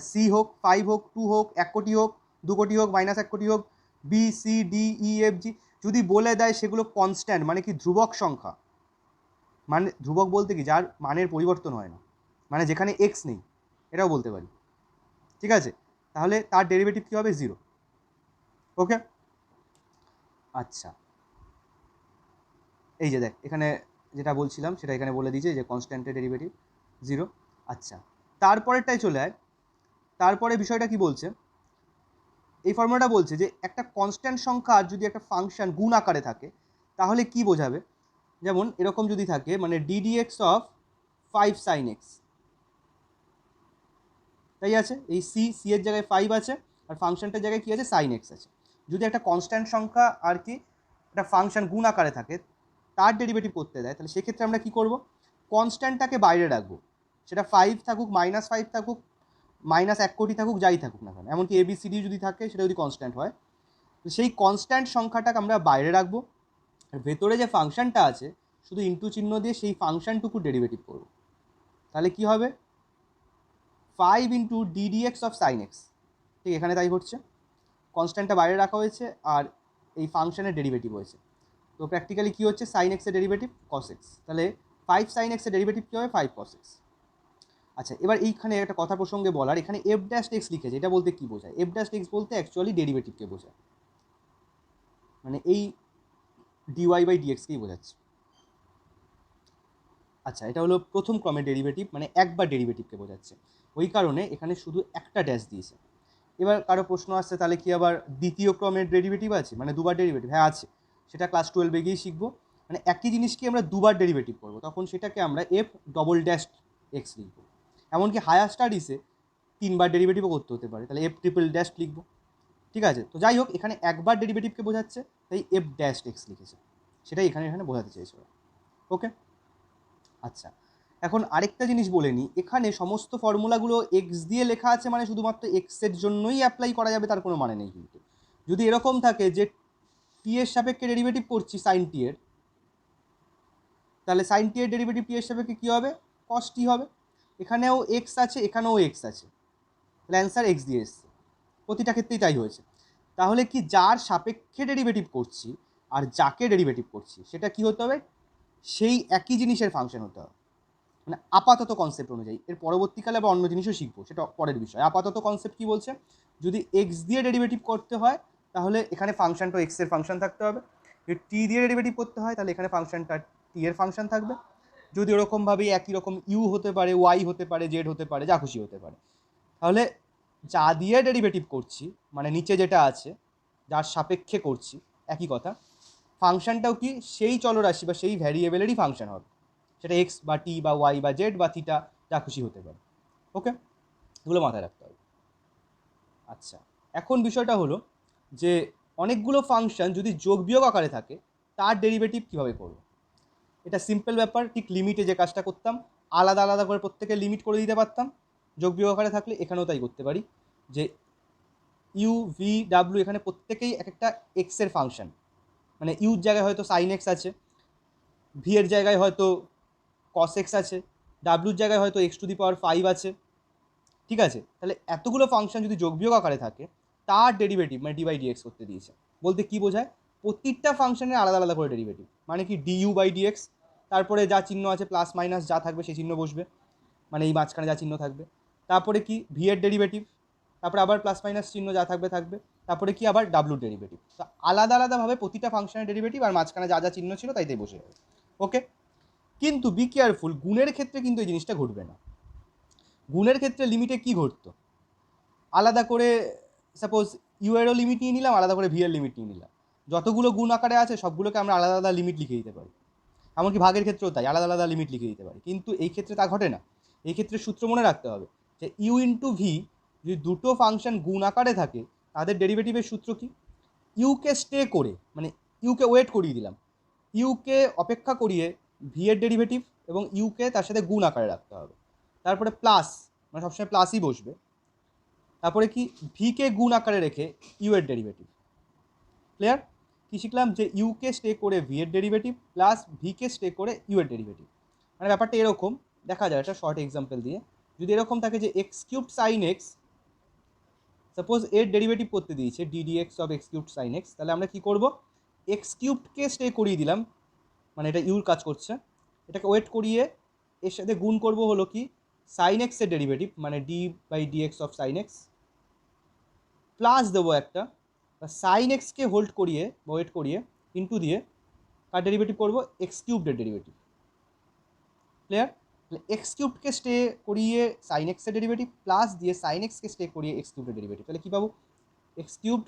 সি হোক, ফাইভ হোক, টু হোক, এক কোটি হোক, দু কোটি হোক, মাইনাস এক কোটি হোক, B C D E F G, যদি বলে দেয় সেগুলো কনস্ট্যান্ট মানে কি ধ্রুবক সংখ্যা, মানে ধ্রুবক বলতে কি যার মানের পরিবর্তন হয় না, মানে যেখানে এক্স নেই, এটাও বলতে পারি। ঠিক আছে? তাহলে তার ডেরিভেটিভ কী হবে, জিরো। ওকে? আচ্ছা, এই যে দেখ এখানে যেটা বলছিলাম সেটা এখানে বলে দিয়েছে যে কনস্ট্যান্টের ডেরিভেটিভ জিরো। আচ্ছা, তারপরেরটাই চলে আয়, তারপরে বিষয়টা কি বলছে, এই ফর্মুলাটা বলছে যে একটা কনস্ট্যান্ট সংখ্যা আর যদি একটা ফাংশন গুণ আকারে থাকে তাহলে কি বোঝাবে, যেমন এরকম যদি থাকে, মানে ddx of five sine x, তাই আছে, এই সি এর জায়গায় ফাইভ আছে আর ফাংশনটার জায়গায় কী আছে, সাইন এক্স আছে। যদি একটা কনস্ট্যান্ট সংখ্যা আর কি একটা ফাংশন গুণ আকারে থাকে তার ডেরিভেটিভ করতে দেয়, তাহলে সেক্ষেত্রে আমরা কী করব, কনস্ট্যান্টটাকে বাইরে রাখবো, সেটা 5 থাকুক, -5 থাকুক, -1 কোটি থাকুক, যাই থাকুক না কেন, এমনকি ABCD যদি থাকে সেটা যদি কনস্ট্যান্ট হয়, তো সেই কনস্ট্যান্ট সংখ্যাটাকে আমরা বাইরে রাখবো, আর ভেতরে যে ফাংশনটা আছে শুধু ইনটু চিহ্ন দিয়ে সেই ফাংশনটুকু ডেরিভেটিভ করব। তাহলে কি হবে, 5 into DDX of sine x, ঠিক এখানে তাই ঘটছে, কনস্ট্যান্টটা বাইরে রাখা হয়েছে আর এই ফাংশনের ডেরিভেটিভ হয়েছে। তো প্র্যাকটিক্যালি কী হচ্ছে, সাইন এক্সের ডেরিভেটিভ কস এক্স, তাহলে 5 সাইন এক্সের ডেরিভেটিভ কী হবে, 5 কস এক্স। আচ্ছা, এবার এইখানে একটা কথা প্রসঙ্গে বলার, এখানে এফ ড্যাশ এক্স লিখেছে, এটা বলতে কী বোঝায়, এফ ড্যাশ এক্স বলতে অ্যাকচুয়ালি ডেরিভেটিভকে বোঝায়, মানে এই ডিওয়াই বাই ডিএক্সকেই বোঝাচ্ছে। আচ্ছা, এটা হলো প্রথম ক্রমের ডেরিভেটিভ, মানে একবার ডেরিভেটিভকে বোঝাচ্ছে, ওই কারণে এখানে শুধু একটা ড্যাশ দিয়েছে। এবার কারো প্রশ্ন আসছে, তাহলে কি আবার দ্বিতীয় ক্রমের ডেরিভেটিভ আছে, মানে দুবার ডেরিভেটিভ? হ্যাঁ আছে, সেটা ক্লাস 12 গিয়েই শিখবো। মানে একই জিনিসকে আমরা দুবার ডেরিভেটিভ করবো, তখন সেটাকে আমরা এফ ডবল ড্যাশ এক্স লিখবো। এমনকি হায়ার স্টাডিসে 3বার ডেরিভেটিভও করতে হতে পারে, তাহলে এফ ট্রিপল ড্যাশ লিখবো। ঠিক আছে, তো যাই হোক, এখানে একবার ডেরিভেটিভকে বোঝাচ্ছে, তাই এফ ড্যাশ এক্স লিখেছে, সেটাই এখানে বোঝাতে চাইছে ওরা। ওকে, আচ্ছা, এখন আরেকটা জিনিস বলে নিই, এখানে সমস্ত ফর্মুলাগুলো এক্স দিয়ে লেখা আছে মানে শুধুমাত্র এক্সের জন্যই অ্যাপ্লাই করা যাবে তার কোনো মানে নেই। কিন্তু যদি এরকম থাকে যে টি এর সাপেক্ষে ডেরিভেটিভ করছি সাইন টি এর, তাহলে সাইন টি এর ডেরিভেটিভ টি এর সাপেক্ষে কী হবে, কস টি হবে। এখানেও এক্স আছে, এখানেও এক্স আছে, তাহলে অ্যান্সার এক্স দিয়ে এসছে, প্রতিটা ক্ষেত্রেই তাই হয়েছে। তাহলে কি, যার সাপেক্ষে ডেরিভেটিভ করছি আর যাকে ডেরিভেটিভ করছি সেটা কি হতে হবে, সেই একই জিনিসের ফাংশন হতে হবে, মানে আপাতত কনসেপ্ট অনুযায়ী। এর পরবর্তীকালে আবার অন্য জিনিসও শিখবো, সেটা পরের বিষয়। আপাতত কনসেপ্ট কি বলছে, যদি এক্স দিয়ে ডেরিভেটিভ করতে হয় তাহলে এখানে ফাংশনটা এক্স এর ফাংশন থাকতে হবে, যদি টি দিয়ে ডেরিভেটিভ করতে হয় তাহলে এখানে ফাংশনটা টি এর ফাংশন থাকবে, যদি ওরকমভাবেই একই রকম ইউ হতে পারে, ওয়াই হতে পারে, জেড হতে পারে, যা খুশি হতে পারে। তাহলে যা দিয়ে ডেরিভেটিভ করছি, মানে নিচে যেটা আছে যার সাপেক্ষে করছি, একই কথা, ফাংশনটাও কি সেই চলরাশি বা সেই ভ্যারিয়েবলেরই ফাংশন হবে, সেটা এক্স বা টি বা ওয়াই বা জেড বা থিটা যা খুশি হতে পারে। ওকে, এগুলো মাথায় রাখতে হবে। আচ্ছা, এখন বিষয়টা হলো যে অনেকগুলো ফাংশন যদি যোগ বিয়োগ আকারে থাকে তার ডেরিভেটিভ কীভাবে করবো। এটা সিম্পল ব্যাপার, ঠিক লিমিটে যে কাজটা করতাম, আলাদা আলাদা করে প্রত্যেকের লিমিট করে দিতে পারতাম। যোগ বিয়োগ আকারে থাকলে এখানেও তাই করতে পারি, যে ইউ ভি ডাব্লিউ এখানে প্রত্যেকেই এক একটা এক্সের ফাংশন, মানে ইউর জায়গায় হয়তো সাইন এক্স আছে, ভি এর জায়গায় হয়তো কস এক্স আছে, ডাব্লুর জায়গায় হয়তো এক্স টু দি পাওয়ার 5 আছে। ঠিক আছে, তাহলে এতগুলো ফাংশন যদি যোগ বিয়োগ আকারে থাকে তার ডেরিভেটিভ মানে ডি বাই ডিএক্স করতে দিয়েছে, বলতে কি বোঝায়, প্রতিটা ফাংশনের আলাদা আলাদা করে ডেরিভেটিভ, মানে কি ডিইউ বাই ডিএক্স, তারপরে যা চিহ্ন আছে প্লাস মাইনাস যা থাকবে সেই চিহ্ন বসবে, মানে এই মাঝখানে যা চিহ্ন থাকবে, তারপরে কি ভি এর ডেরিভেটিভ, তারপরে আবার প্লাস মাইনাস চিহ্ন যা থাকবে থাকবে, তারপরে কি আবার ডাব্লুর ডেরিভেটিভ, তো আলাদা আলাদাভাবে প্রতিটা ফাংশনের ডেরিভেটিভ আর মাঝখানে যা যা চিহ্ন ছিল তাই তাই বসে যাবে। ওকে, কিন্তু বি কেয়ারফুল, গুণের ক্ষেত্রে কিন্তু এই জিনিসটা ঘটবে না। গুণের ক্ষেত্রে লিমিটে কি ঘটতো, আলাদা করে সাপোজ ইউ এরও লিমিট নিয়ে নিলাম, আলাদা করে ভি এর লিমিট নিয়ে নিলাম, যতগুলো গুণ আকারে আছে সবগুলোকে আমরা আলাদা আলাদা লিমিট লিখে দিতে পারি, এমনকি ভাগের ক্ষেত্রেও তাই আলাদা আলাদা লিমিট লিখে দিতে পারি। কিন্তু এই ক্ষেত্রে তা ঘটে না। এই ক্ষেত্রে সূত্র মনে রাখতে হবে যে ইউ ইন্টু ভি, যদি দুটো ফাংশন গুণ আকারে থাকে তাদের ডেরিভেটিভের সূত্র কি, ইউকে স্টে করে, মানে ইউকে ওয়েট করিয়ে দিলাম, ইউকে অপেক্ষা করিয়ে ভি এর ডেরিভেটিভ এবং ইউকে তার সাথে গুণ আকারে রাখতে হবে, তারপরে প্লাস, মানে সবসময় প্লাসই বসবে, তারপরে কি ভিকে গুণ আকারে রেখে ইউ এর ডেরিভেটিভ। ক্লিয়ার? কী শিখলাম, যে ইউকে স্টে করে ভি এর ডেরিভেটিভ প্লাস ভিকে স্টে করে ইউ এর ডেরিভেটিভ। মানে ব্যাপারটা এরকম, দেখা যায় একটা শর্ট এক্সাম্পল দিয়ে, যদি এরকম থাকে যে X cubed sine X, suppose এর ডেরিভেটিভ করতে দিয়েছে D D X of X cubed sine x, তাহলে আমরা কী করবো, এক্স কিউবডকে স্টে করিয়ে দিলাম, মানে এটা ইউর কাজ করছে, এটাকে ওয়েট করিয়ে এর সাথে গুণ করবো হলো কি সাইন এক্সের ডেরিভেটিভ, মানে D by D x of sine x, plus দেবো একটা সাইন এক্সকে হোল্ড করিয়ে বা ওয়েট করিয়ে ইন্টু দিয়ে কার ডেরিভেটিভ করবো, এক্স কিউবডের ডেরিভেটিভ। ক্লিয়ার? এক্স কিউবকে স্টে করিয়ে সাইন এক্সের ডেরিভেটিভ প্লাস দিয়ে সাইন এক্সকে স্টে করিয়ে এক্স কিউবডের ডেরিভেটিভ, তাহলে কী পাবো, এক্স কিউবড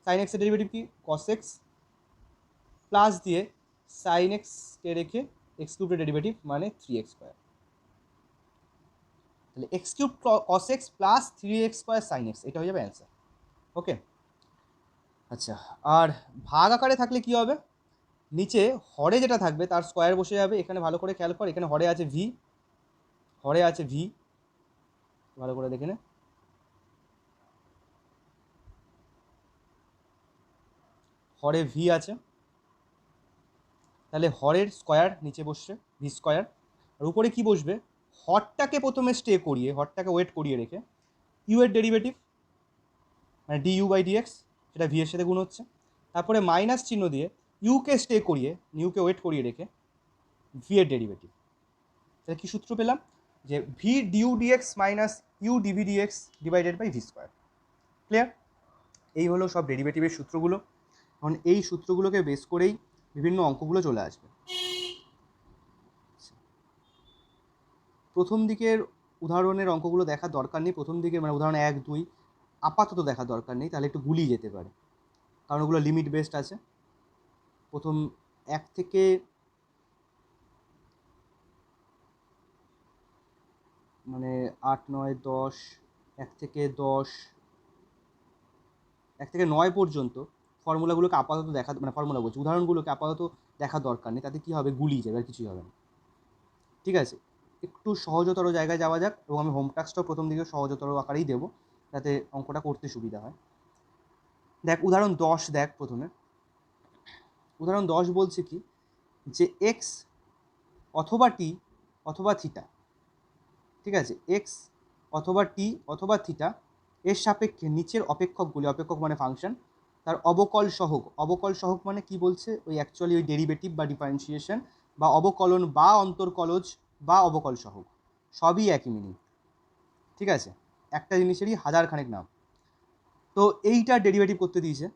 সাইন এক্সের ডেরিভেটিভ কি কস এক্স, প্লাস দিয়ে সাইন এক্সকে রেখে এক্স কিউবডের ডেরিভেটিভ মানে 3x স্কোয়ার, তাহলে x cube cos x plus 3x square sine x, এটা হয়ে যাবে অ্যান্সার। ওকে, আচ্ছা, আর ভাগ আকারে থাকলে কি হবে, নিচে হরে যেটা থাকবে তার স্কোয়ার বসে যাবে। এখানে ভালো করে খেয়াল কর, এখানে হরে আছে ভি, হরে আছে ভি, ভালো করে দেখে নে, হরে ভি আছে, তাহলে হরের স্কোয়ার নিচে বসছে ভি স্কোয়ার, আর উপরে কি বসবে, হরটাকে প্রথমে স্টে করিয়ে, হরটাকে ওয়েট করিয়ে রেখে ইউ এর ডেরিভেটিভ মানে ডি ইউ বাই ডিএক্স, সেটা ভি এর সাথে গুণ হচ্ছে, তারপরে মাইনাস চিহ্ন দিয়ে ইউকে স্টে করিয়ে, নিউকে ওয়েট করিয়ে রেখে ভি এর ডেরিভেটিভ। তাহলে কী সূত্র পেলাম, যে V D U D X minus U D V D X divided by V square. Clear? এই হলো সব ডেরিভেটিভের সূত্রগুলো। এখন এই সূত্রগুলোকে বেস করেই বিভিন্ন অঙ্কগুলো চলে আসবে। প্রথম দিকের উদাহরণের অঙ্কগুলো দেখার দরকার নেই, প্রথম দিকের মানে উদাহরণ 1, 2 আপাতত দেখার দরকার নেই, তাহলে একটু গুলিয়ে যেতে পারে, কারণ ওগুলো লিমিট বেসড আছে। প্রথম 1 থেকে মানে 8, 9, 10, 1 থেকে 10, 1 থেকে 9 পর্যন্ত ফর্মুলাগুলোকে আপাতত দেখা, মানে ফর্মুলা বলছি, উদাহরণগুলোকে আপাতত দেখার দরকার নেই, তাতে কী হবে, গুলিয়ে যাবে, আর কিছুই হবে না। ঠিক আছে, একটু সহজতর জায়গায় যাওয়া যাক, এবং আমি হোম টাস্কটাও প্রথম দিকে সহজতর আকারেই দেবো, যাতে অঙ্কটা করতে সুবিধা হয়। দেখ উদাহরণ 10, দেখ প্রথমে উদাহরণ 10 বলছে কি, যে এক্স অথবা টি অথবা থিটা, ঠিক আছে, এক্স অথবা টি অথবা থিটা এর সাপেক্ষে নিচের অপেক্ষকগুলি, অপেক্ষক মানে ফাংশন, তার অবকল সহগ, অবকল সহগ মানে কি বলছে, ওই অ্যাকচুয়ালি ওই ডেরিভেটিভ বা ডিফারেন্সিয়েশন বা অবকলন বা অন্তর্কলজ বা অবকল সহগ, সবই একই মিনিং। ঠিক আছে, একটা জিনিসেরই হাজার খানেক নাম। তো এইটার ডেরিভেটিভ করতে দিয়েছে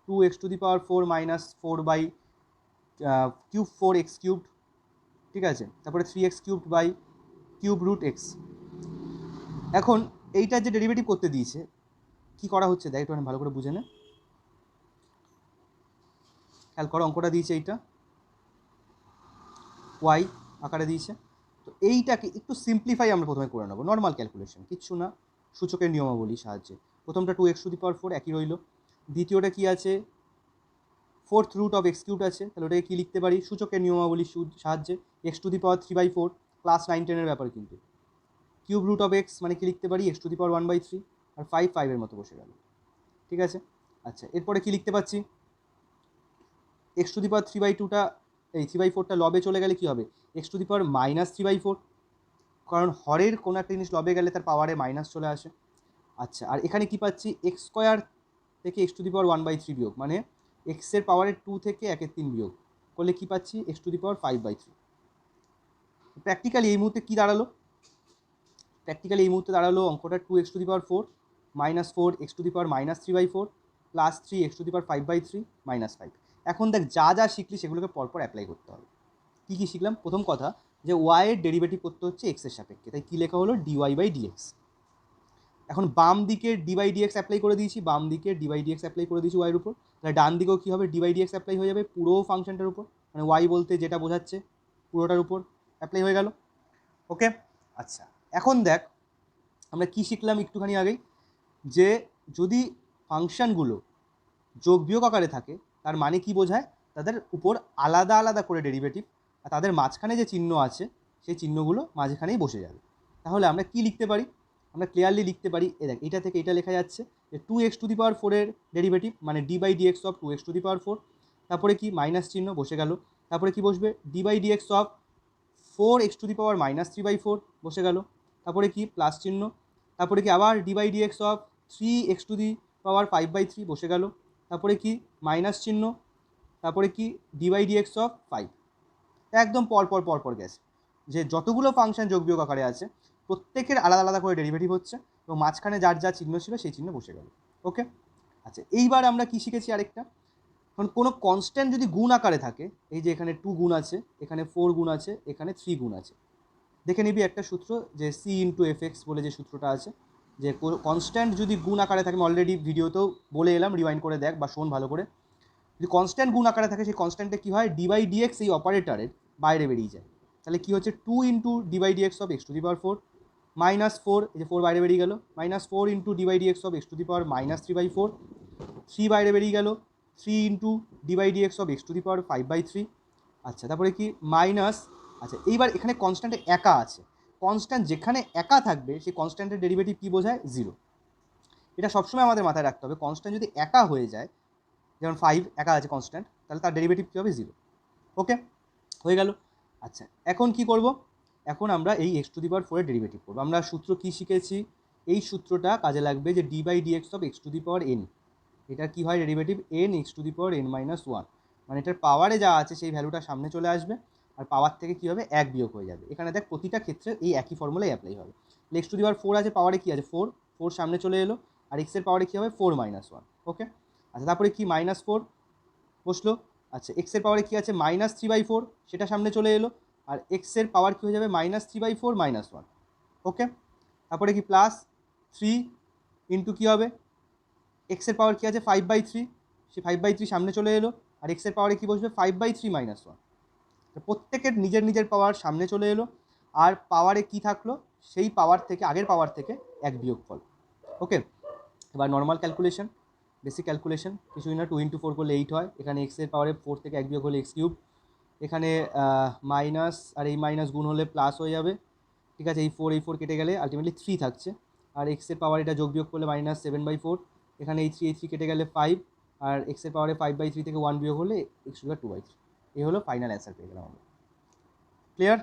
2x⁴ minus 4 by cube 4x cubed, ঠিক আছে, তারপরে 3x³ by cube root x. এখন এইটার যে ডেরিভেটিভ করতে দিয়েছে, কি করা হচ্ছে দেখ একটু ভালো করে বুঝে নে, খেয়াল করো, অঙ্কটা দিয়েছে এইটা ওয়াই আকারে দিয়েছে। তো এইটাকে একটু সিম্পলিফাই আমরা প্রথমে করে নেবো, নর্মাল ক্যালকুলেশন, কিচ্ছু না, সূচকের নিয়মাবলীর সাহায্যে। প্রথমটা 2x⁴ একই রইল, দ্বিতীয়টা কি আছে, 4th রুট অফ x³ আছে, তাহলে ওটাকে কী লিখতে পারি, সূচকের নিয়মাবলীর সাহায্যে x⁴/3/4, ক্লাস 9-10-এর ব্যাপার কিন্তু। কিউব রুট অফ এক্স মানে কি লিখতে পারি, x⁴1/3, আর 5 5-এর মতো বসে গেল। ঠিক আছে, আচ্ছা এরপরে কি লিখতে পাচ্ছি, x⁴3/2টা, এই 3/4টা লবে চলে গেলে কি হবে, x⁻³ কারণ হরের কোনো একটা জিনিস লবে গেলে তার পাওয়ারে মাইনাস চলে আসে। আচ্ছা, আর এখানে কি পাচ্ছি, x² থেকে x⁻1/3 বিয়োগ, মানে এক্সের পাওয়ারের 2 থেকে 1/3 বিয়োগ করলে কি পাচ্ছি, x⁵5/3। প্র্যাকটিক্যালি এই মুহূর্তে কী দাঁড়ালো, প্র্যাকটিক্যালি এই মুহূর্তে দাঁড়ালো অঙ্কটা 2x⁴ minus 4x⁻³ plus 3x⁵5/3 minus 5। এখন দেখ যা যা শিখলি সেগুলোকে পরপর অ্যাপ্লাই করতে হবে। কী কী শিখলাম, প্রথম কথা যে ওয়াইয়ের ডেরিভেটিভ করতে হচ্ছে এক্সের সাপেক্ষে, তাই কী লেখা হলো, dy/dx। এখন বাম দিকে dy/dx অ্যাপ্লাই করে দিয়েছি, বাম দিকে dy/dx অ্যাপ্লাই করে দিয়েছি ওয়াইয়ের উপর, তাহলে ডান দিকেও কী হবে, dy/dx অ্যাপ্লাই হয়ে যাবে পুরো ফাংশনটার উপর, মানে ওয়াই বলতে যেটা বোঝাচ্ছে পুরোটার উপর অ্যাপ্লাই হয়ে গেল। ওকে, আচ্ছা এখন দেখ আমরা কি শিখলাম একটুখানি আগেই, যে যদি ফাংশনগুলো যোগ বিয়োগ আকারে থাকে তার মানে কি বোঝায়, তাদের উপর আলাদা আলাদা করে ডেরিভেটিভ, আর তাদের মাঝখানে যে চিহ্ন আছে সেই চিহ্নগুলো মাঝখানেই বসে যাবে। তাহলে আমরা কি লিখতে পারি, আমরা ক্লিয়ারলি লিখতে পারি, দেখ এটা থেকে এটা লেখা যাচ্ছে যে 2x⁴-এর ডেরিভেটিভ মানে d/dx অফ 2x⁴, তারপরে কি মাইনাস চিহ্ন বসে গেল, তারপরে কি বসবে d/dx অফ 4x⁻³ বসে গেল, তারপরে কি প্লাস চিহ্ন, তারপরে কি আবার d/dx অফ 3x⁵5/3 বসে গেল, তারপরে কি মাইনাস চিহ্ন, তারপরে কি d/dx অফ 5। একদম পরপর গেছে, যে যতগুলো ফাংশন যোগ বিয়োগ আকারে আছে প্রত্যেকের আলাদা আলাদা করে ডেরিভেটিভ হচ্ছে, এবং মাঝখানে যার যা চিহ্ন ছিল সেই চিহ্ন বসে গেল। ওকে, আচ্ছা এইবার আমরা কি শিখেছি আরেকটা, কারণ কোনো কনস্ট্যান্ট যদি গুণ আকারে থাকে, এই যে এখানে 2 গুণ আছে, এখানে 4 গুণ আছে, এখানে 3 গুণ আছে, দেখে নিবি একটা সূত্র যে c/fx বলে যে সূত্রটা আছে, যে কনস্ট্যান্ট যদি গুণ আকারে থাকে, আমি অলরেডি ভিডিওতেও বলে এলাম, রিওয়াইন্ড করে দেখ বা শোন ভালো করে, যদি কনস্ট্যান্ট গুণ আকারে থাকে সেই কনস্ট্যান্টে কী হয়, d/dx এই অপারেটরের বাইরে বেরিয়ে যায়, তাহলে কী হচ্ছে 2 d/dx অফ x⁴ মাইনাস 4, এই যে 4 বাইরে বেরিয়ে গেল, মাইনাস 4 d/dx অফ x⁻³ 3 বাইরে বেরিয়ে গেল, 3 into d by D x of x to the power 5/3। আচ্ছা, তারপরে কি মাইনাস, আচ্ছা এইবার এখানে কনস্ট্যান্টে একা আছে, কনস্ট্যান্ট যেখানে একা থাকবে সেই কনস্ট্যান্টের ডেরিভেটিভ কী বোঝায়? 0। এটা সবসময় আমাদের মাথায় রাখতে হবে, কনস্ট্যান্ট যদি একা হয়ে যায়, যেমন 5 একা আছে কনস্ট্যান্ট, তাহলে তার ডেরিভেটিভ কী হবে? 0। ওকে, হয়ে গেল। আচ্ছা, এখন কি করব? এখন আমরা এই এক্স টু দি পাওয়ার 4 এর ডেরিভেটিভ করবো। আমরা সূত্র কী শিখেছি? এই সূত্রটা কাজে লাগবে যে D by D x of x to the power N, এটা কী হয়? Derivative N X to the power N minus 1, মানে এটার পাওয়ারে যা আছে সেই ভ্যালুটা সামনে চলে আসবে, আর পাওয়ার থেকে কী হবে? 1 বিয়োগ হয়ে যাবে। এখানে দেখ প্রতিটা ক্ষেত্রে এই একই ফর্মুলাই অ্যাপ্লাই হবে। এক্স টু দি পাওয়ার 4 আছে, পাওয়ারে কী আছে? 4, 4 সামনে চলে এলো, আর এক্সের পাওয়ারে কী হবে? 4 মাইনাস 1। ওকে, আচ্ছা তারপরে কি -4 বসলো। আচ্ছা, এক্সের পাওয়ারে কী আছে? -3/4, সেটা সামনে চলে এলো, আর এক্সের পাওয়ার কী হয়ে যাবে? -3/4 মাইনাস 1। ওকে, তারপরে কি +3 ইন্টু কী হবে? এক্সের পাওয়ার কী আছে? 5/3, সে 5/3 সামনে চলে এলো, আর এক্সের পাওয়ারে কী বসবে? 5/3 মাইনাস 1। প্রত্যেকের নিজের নিজের পাওয়ার সামনে চলে এলো, আর পাওয়ারে কি থাকলো? সেই পাওয়ার থেকে, আগের পাওয়ার থেকে 1 বিয়োগফল। ওকে, এবার নর্মাল ক্যালকুলেশন, বেসিক ক্যালকুলেশন, কিছুই না, 2 ইন্টু 4 করলে 8 হয়। এখানে এক্সের পাওয়ারে 4 থেকে 1 বিয়োগ হলে এক্স কিউব, এখানে মাইনাস আর এই মাইনাস গুণ হলে প্লাস হয়ে যাবে। ঠিক আছে, এই 4 কেটে গেলে আলটিমেটলি 3 থাকছে, আর এক্সের পাওয়ার এটা যোগ বিয়োগ করলে -7/4, এখানে এই 3 কেটে গেলে 5, আর এক্সের পাওয়ারে 5/3 থেকে 1 বিয়োগ হলে এক্স টু দি পাওয়ার 2/3। এই হলো ফাইনাল অ্যান্সার পেয়ে গেলাম আমরা। ক্লিয়ার?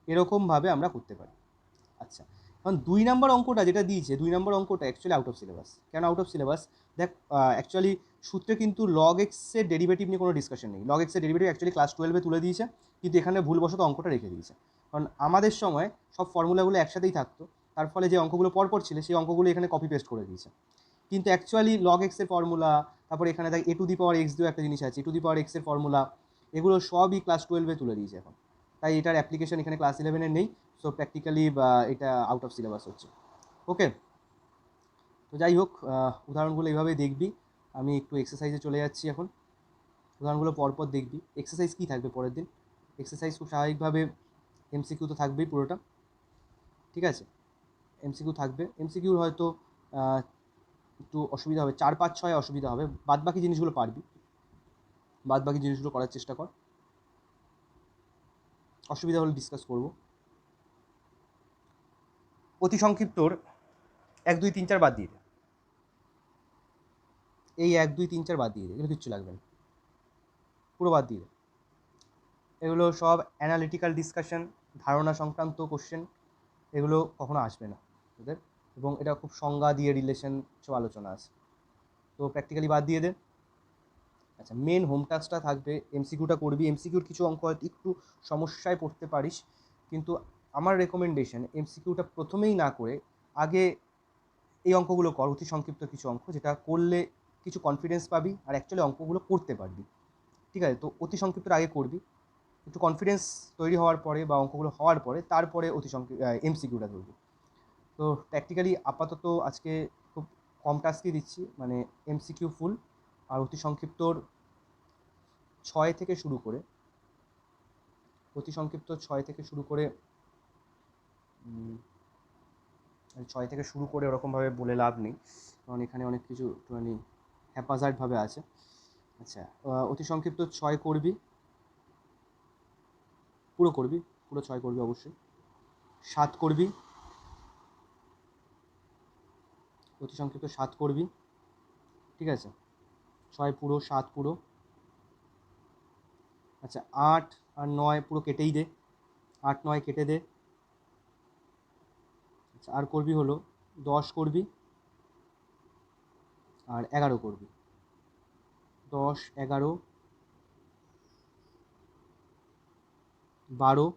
এরকমভাবে আমরা করতে পারি। আচ্ছা, এখন 2 নম্বর অঙ্কটা যেটা দিয়েছে, 2 নম্বর অঙ্কটা অ্যাকচুয়ালি আউট অফ সিলেবাস। কেন আউট অফ সিলেবাস? দেখ, অ্যাকচুয়ালি সূত্রে কিন্তু লগ এক্সের ডেরিভেটিভ নিয়ে কোনো ডিসকাশন নেই। লগ এক্সের ডেরিভেটিভ অ্যাকচুয়ালি ক্লাস 12-এ তুলে দিয়েছে, কিন্তু এখানে ভুলবশত অঙ্কটা রেখে দিয়েছে। কারণ আমাদের সময় সব ফর্মুলাগুলো একসাথেই থাকতো, তার ফলে যে অঙ্কগুলো পরপর ছিল সেই অঙ্কগুলো এখানে কপি পেস্ট করে দিয়েছে। কিন্তু অ্যাকচুয়ালি লগ এক্সের ফর্মুলা, তারপরে এখানে দেখ এ টু দি পাওয়ার এক্স দিয়েও একটা জিনিস আছে, এ টু দি পাওয়ার এক্সের ফর্মুলা, এগুলো সবই ক্লাস 12-এ তুলে দিয়েছে এখন। তাই এটার অ্যাপ্লিকেশন এখানে ক্লাস 11-এ নেই, সো প্র্যাকটিক্যালি এটা আউট অফ সিলেবাস হচ্ছে। ওকে, তো যাই হোক, উদাহরণগুলো এইভাবেই দেখবি। আমি একটু এক্সারসাইজে চলে যাচ্ছি এখন, উদাহরণগুলো পরপর দেখবি। এক্সারসাইজ কী থাকবে পরের দিন? এক্সারসাইজ খুব স্বাভাবিকভাবে এমসিকিউ তো থাকবেই পুরোটা, ঠিক আছে? এমসিকিউ থাকবে, এমসিকিউর হয়তো একটু অসুবিধা হবে, 4, 5, 6 অসুবিধা হবে, বাদবাকি জিনিসগুলো পারবি, বাদবাকি জিনিসগুলো করার চেষ্টা কর। অসুবিধা হলে ডিসকাস করব। অতি সংক্ষিপ্তর 1, 2, 3, 4 বাদ দিয়ে দে, এই 1, 2, 3, 4 বাদ দিয়ে দে, এগুলো কিচ্ছু লাগবে না, পুরো বাদ দিয়ে দে। এগুলো সব অ্যানালিটিক্যাল ডিসকাশন, ধারণা সংক্রান্ত কোশ্চেন, এগুলো কখনো আসবে না তোদের, এবং এটা খুব সংজ্ঞা দিয়ে রিলেশন সব আলোচনা আছে, তো প্র্যাকটিক্যালি বাদ দিয়ে দে। আচ্ছা, মেন হোম টাস্কটা থাকবে, এমসিকিউটা করবি। এমসিকিউর কিছু অঙ্ক হয়তো একটু সমস্যায় পড়তে পারিস, কিন্তু আমার রেকমেন্ডেশন এমসিকিউটা প্রথমেই না করে আগে এই অঙ্কগুলো কর, অতি সংক্ষিপ্ত কিছু অঙ্ক, যেটা করলে কিছু কনফিডেন্স পাবি আর অ্যাকচুয়ালি অঙ্কগুলো করতে পারবি। ঠিক আছে, তো অতি সংক্ষিপ্তটা আগে করবি, একটু কনফিডেন্স তৈরি হওয়ার পরে বা অঙ্কগুলো হওয়ার পরে তারপরে অতি সংক্ষিপ্ত এমসিকিউটা ধরবি। তো প্র্যাকটিক্যালি আপাতত আজকে খুব কম টাস্কই দিচ্ছি, মানে এমসিকিউ ফুল, আর অতি সংক্ষিপ্তর 6 থেকে শুরু করে, অতি সংক্ষিপ্ত 6 থেকে শুরু করে 6 থেকে শুরু করে ওরকমভাবে বলে লাভ নেই, কারণ এখানে অনেক কিছু একটুখানি হ্যাপাজার্ডভাবে আছে। আচ্ছা, অতি সংক্ষিপ্ত 6 করবি, পুরো করবি, পুরো 6 করবি অবশ্যই। 7 করবি, অতি সংক্ষিপ্ত 7 করবি, ঠিক আছে? 6 পুরো, 7 পুরো। আচ্ছা, 8 আর 9 পুরো কেটেই দে, 8, 9 কেটে দে। আচ্ছা, আর করবি হলো 10 করবি আর 11 করবি, 10, 11, 12,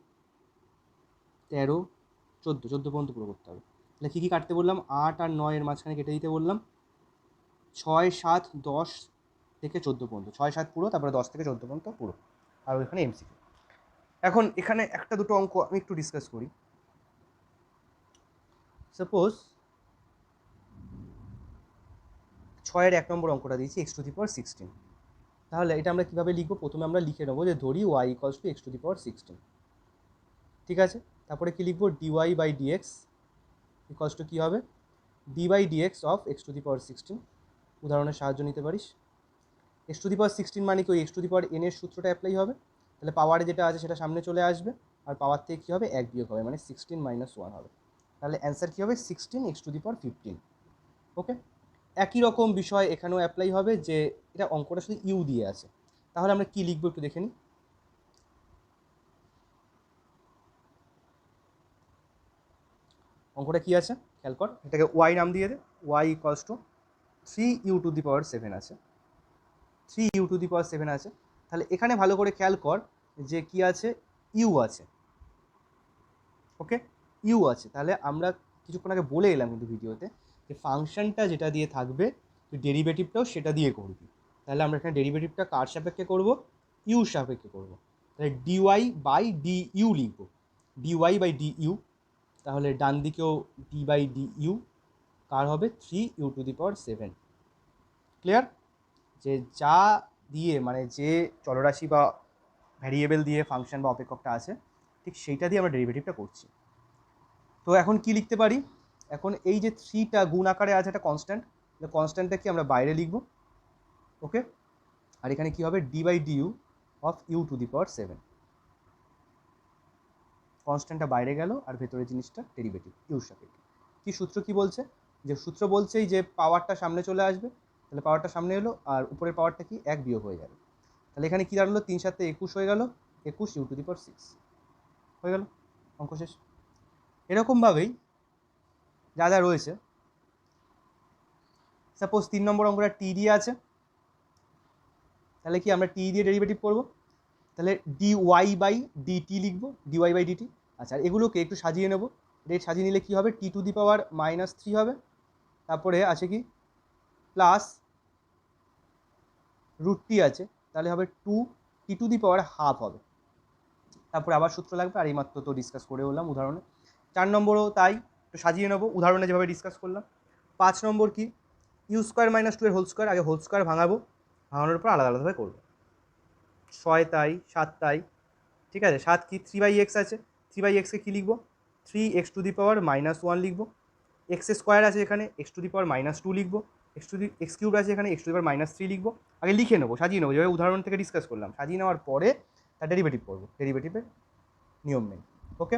13, 14 পর্যন্ত পুরো করতে হবে। তাহলে কী কী কাটতে বললাম? 8 আর 9 এর মাঝখানে কেটে দিতে বললাম, 6, 7, 10 থেকে 14 পর্যন্ত, 6, 7 পুরো, তারপরে 10 থেকে 14 পর্যন্ত পুরো, আর ওইখানে এমসিকিউ। এখন এখানে একটা দুটো অঙ্ক আমি একটু ডিসকাস করি। সাপোজ 6-এর 1 নম্বর অঙ্কটা দিয়েছি x টু দি পাওয়ার 16, তাহলে এটা আমরা কীভাবে লিখবো? প্রথমে আমরা লিখে নেবো যে ধরি y equals to x to the power 16, ঠিক আছে? তারপরে কি লিখবো? dy by dx equals to কী হবে? d by dx of x to the power 16 উদাহরণের সাহায্য নিতে পারিস। এক্স টু দি পাওয়ার 16 মানে কি ওই x to the power N এর সূত্রটা অ্যাপ্লাই হবে, তাহলে পাওয়ারে যেটা আছে সেটা সামনে চলে আসবে, আর পাওয়ার থেকে কী হবে 1 বিয়োগ হবে, মানে 16 - 1 হবে। তাহলে অ্যান্সার কী হবে 16 এক্স টু দি পাওয়ার 15। ওকে, একই রকম বিষয় এখানেও অ্যাপ্লাই হবে, যে এটা অঙ্কটা শুধু ইউ দিয়ে আছে, তাহলে আমরা কী লিখবো একটু দেখে নিই। অঙ্কটা কী আছে খেয়াল কর, এটাকে ওয়াই নাম দিয়ে দে, y equals to 3u to the power 7 আছে, 3u টু দি পাওয়ার 7 আছে। তাহলে এখানে ভালো করে খেয়াল কর যে কি আছে, ইউ আছে। ওকে, ইউ আছে। তাহলে আমরা কিছুক্ষণ আগে বলে এলাম কিন্তু ভিডিওতে, যে ফাংশনটা যেটা দিয়ে থাকবে তুই ডেরিভেটিভটাও সেটা দিয়ে করবি। তাহলে আমরা এখানে ডেরিভেটিভটা কার সাপেক্ষে করব, ইউ সাপেক্ষে করব। তাহলে ডিওয়াই বাই ডি ইউ লিখব, ডিওয়াই বাই ডি ইউ। তাহলে ডান দিকেও ডি বাই ডি ইউ কার হবে 3u to the power 7। Clear? যে যা দিয়ে মানে যে চলরাশি বা ভ্যারিয়েবল দিয়ে ফাংশন বা অপেক্ষকটা আছে ঠিক সেইটা দিয়ে আমরা ডেরিভেটিভটা করছি। তো এখন কি লিখতে পারি, এখন এই যে 3টা গুণ আকারে আছে একটা কনস্ট্যান্ট, কনস্ট্যান্টটা কি আমরা বাইরে লিখব। ওকে, আর এখানে কি হবে d by d u of u to the power 7। কনস্ট্যান্টটা বাইরে গেল আর ভেতরের জিনিসটা ডেরিভেটিভ ইউর সাপেক্ষে। কি সূত্র কি বলছে, যে সূত্র বলছেই যে পাওয়ারটা সামনে চলে আসবে, তাহলে পাওয়ারটা সামনে এলো আর উপরের পাওয়ারটা কি 1 বিয়োগ হয়ে যাবে। তাহলে এখানে কী দাঁড়ালো 3 × 7 = 21 হয়ে গেল, 21 ইউ টু দি পাওয়ার 6 হয়ে গেল, অঙ্ক শেষ। এরকমভাবেই যা যা রয়েছে, সাপোজ 3 নম্বর অঙ্কটা টি দিয়ে আছে, তাহলে কি আমরা টি দিয়ে ডেরিভেটিভ করব, তাহলে ডি ওয়াই বাই ডিটি লিখবো, ডি ওয়াই বাই ডিটি। আচ্ছা, আর এগুলোকে একটু সাজিয়ে নেব, রেট সাজিয়ে নিলে কী হবে টি টু দি পাওয়ার -3 হবে, তারপরে আছে কি প্লাস √t আছে, তাহলে হবে 2 টি টু দি পাওয়ার ½ হবে। তারপরে আবার সূত্র লাগবে, আর এইমাত্র তো ডিসকাস করে বললাম উদাহরণে। 4 নম্বরও তাই, একটু সাজিয়ে নেবো উদাহরণে যেভাবে ডিসকাস করলাম। 5 নম্বর কি ইউ স্কোয়ার - 2 এর হোল স্কোয়ার, আগে হোল স্কোয়ার ভাঙাবো, ভাঙানোর পর আলাদা আলাদাভাবে করবো। 6 তাই, 7 তাই, ঠিক আছে। 7 কি 3/x আছে, 3/x-কে কী লিখবো 3x টু দি পাওয়ার -1 লিখবো। এক্স স্কোয়ার আছে এখানে x টু দি পাওয়ার -2 লিখবো, x কিউব আছে এখানে x টু দি পাওয়ার -3 লিখবো। আগে লিখে নেবো, সাজিয়ে নেবো, যেভাবে উদাহরণ থেকে ডিসকাস করলাম, সাজিয়ে নেওয়ার পরে তার ডেরিভেটিভ করবো, ডেরিভেটিভের নিয়ম নেই। ওকে,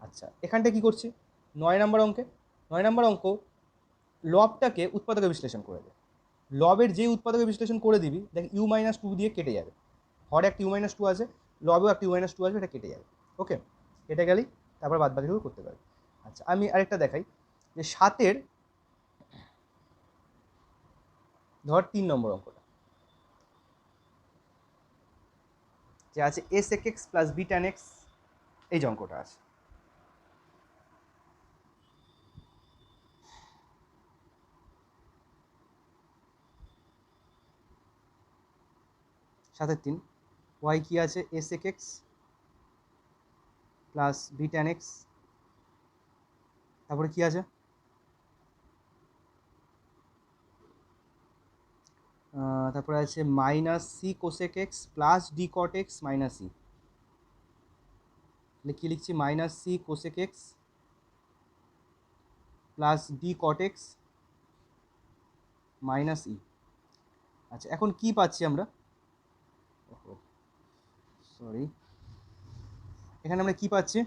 আচ্ছা এখানটা কী করছি 9 নম্বর অঙ্কে, 9 নম্বর অঙ্ক লবটাকে উৎপাদকে বিশ্লেষণ করে দেয়। লবের যে উৎপাদকে বিশ্লেষণ করে দিবি দেখ u-2 দিয়ে কেটে যাবে, হরে একটা u-2 আছে, লবেও একটা u-2 আসবে, এটা কেটে যাবে। ওকে, কেটে গেলেই তারপর বাদ বাকিটুকু করতে পারবে। আচ্ছা আমি আরেকটা দেখাই, যে 7-এর ধর 3 নম্বর অঙ্কটা যে আছে a sec x plus b tan x, এই যে অঙ্কটা আছে। সাতের 3 y কি আছে a sec x plus b tan x, তারপরে কি আছে তারপরে আছে -c cosec x plus d cot x - e। তাহলে কী লিখছি -c cosec x plus d cot x - e। আচ্ছা এখন কি পাচ্ছি আমরা, সরি, এখানে আমরা কি পাচ্ছি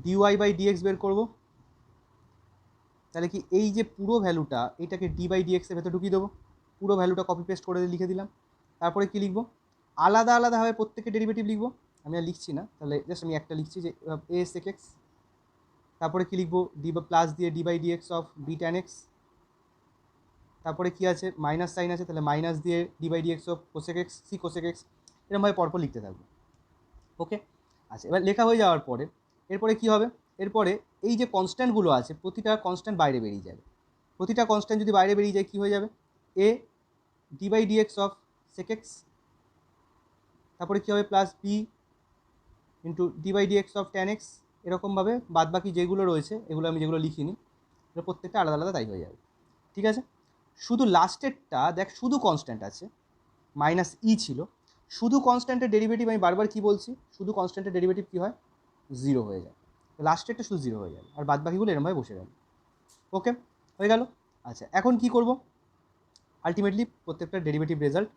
dy বাই dx বের করব। তাহলে কি এই যে পুরো ভ্যালুটা এটাকে d বাই dx এর ভেতর ঢুকিয়ে দেবো, পুরো ভ্যালুটা কপি পেস্ট করে লিখে দিলাম। তারপরে কি লিখবো আলাদা আলাদাভাবে প্রত্যেককে ডেরিভেটিভ লিখবো, আমি আর লিখছি না, তাহলে জাস্ট আমি একটা লিখছি যে a sec x, তারপরে কি লিখবো ডি প্লাস দিয়ে d by dx of b tan x, তারপরে কি আছে মাইনাস সাইন আছে, তাহলে মাইনাস দিয়ে d by dx of cosec x c cosec x, এরকমভাবে পরপর লিখতে থাকবো। ওকে, আচ্ছা এবার লেখা হয়ে যাওয়ার পরে এরপরে কি হবে, এরপরে এই যে কনস্ট্যান্টগুলো আছে প্রতিটা কনস্ট্যান্ট বাইরে বেরিয়ে যাবে, প্রতিটা কনস্ট্যান্ট যদি বাইরে বেরিয়ে যায় কী হয়ে যাবে a d by dx of sec x, তারপরে কী হবে plus b into d by dx of tan x, এরকমভাবে বাদবাকি যেগুলো রয়েছে এগুলো আমি যেগুলো লিখিনি এগুলো প্রত্যেকটা আলাদা আলাদা তাই হয়ে যাবে। ঠিক আছে, শুধু লাস্টেরটা দেখ শুধু কনস্ট্যান্ট আছে -e ছিল, শুধু কনস্ট্যান্টের ডেরিভেটিভ আমি বারবার কি বলছি শুধু কনস্ট্যান্টের ডেরিভেটিভ কী হয় 0 হয়ে যায়, লাস্টেরটা শুধু 0 হয়ে যাবে আর বাদ বাকিগুলো এরমভাবে বসে যাবে। ওকে হয়ে গেল। আচ্ছা এখন কি করব, আলটিমেটলি প্রত্যেকটা ডেরিভেটিভ রেজাল্ট,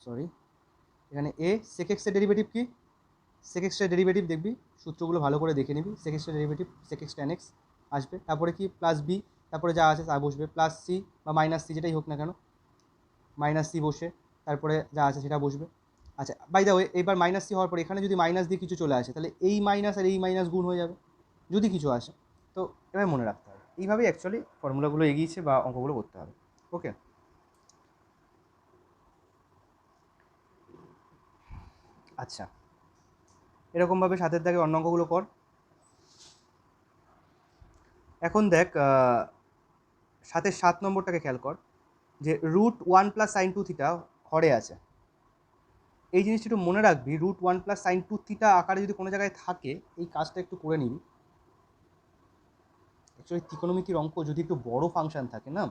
সরি, এখানে এ সেক এক্সের ডেরিভেটিভ কি, সেক এক্সের ডেরিভেটিভ দেখবি, সূত্রগুলো ভালো করে দেখে নিবি, সেক এক্সের derivative sec x tan X আসবে, তারপরে কি প্লাস বি, তারপরে যা আছে তা বসবে, প্লাস সি বা মাইনাস সি যেটাই হোক না কেন, মাইনাস সি বসে তারপরে যা আছে সেটা বসবে। আচ্ছা বাই দ্য ওয়ে, এবার মাইনাস সি হওয়ার পরে এখানে যদি মাইনাস দিয়ে কিছু চলে আসে তাহলে এই মাইনাস আর এই মাইনাস গুণ হয়ে যাবে যদি কিছু আসে। তো এবার মনে রাখতে হবে, এইভাবেই অ্যাকচুয়ালি ফর্মুলাগুলো এগিয়েছে বা অঙ্কগুলো করতে হবে। ওকে, আচ্ছা এরকমভাবে সাতের দাগে অন্য অঙ্কগুলো কর। এখন দেখ সাতের 7 নম্বরটাকে খেয়াল কর, যে √1 + sin2θ হরে আছে। এই জিনিসটা একটু মনে রাখবি, √1 + sin2θ আকারে যদি কোনো জায়গায় থাকে এই কাজটা একটু করে নিবি। অ্যাকচুয়ালি ত্রিকোণমিতির অঙ্ক যদি একটু বড় ফাংশন থাকে না,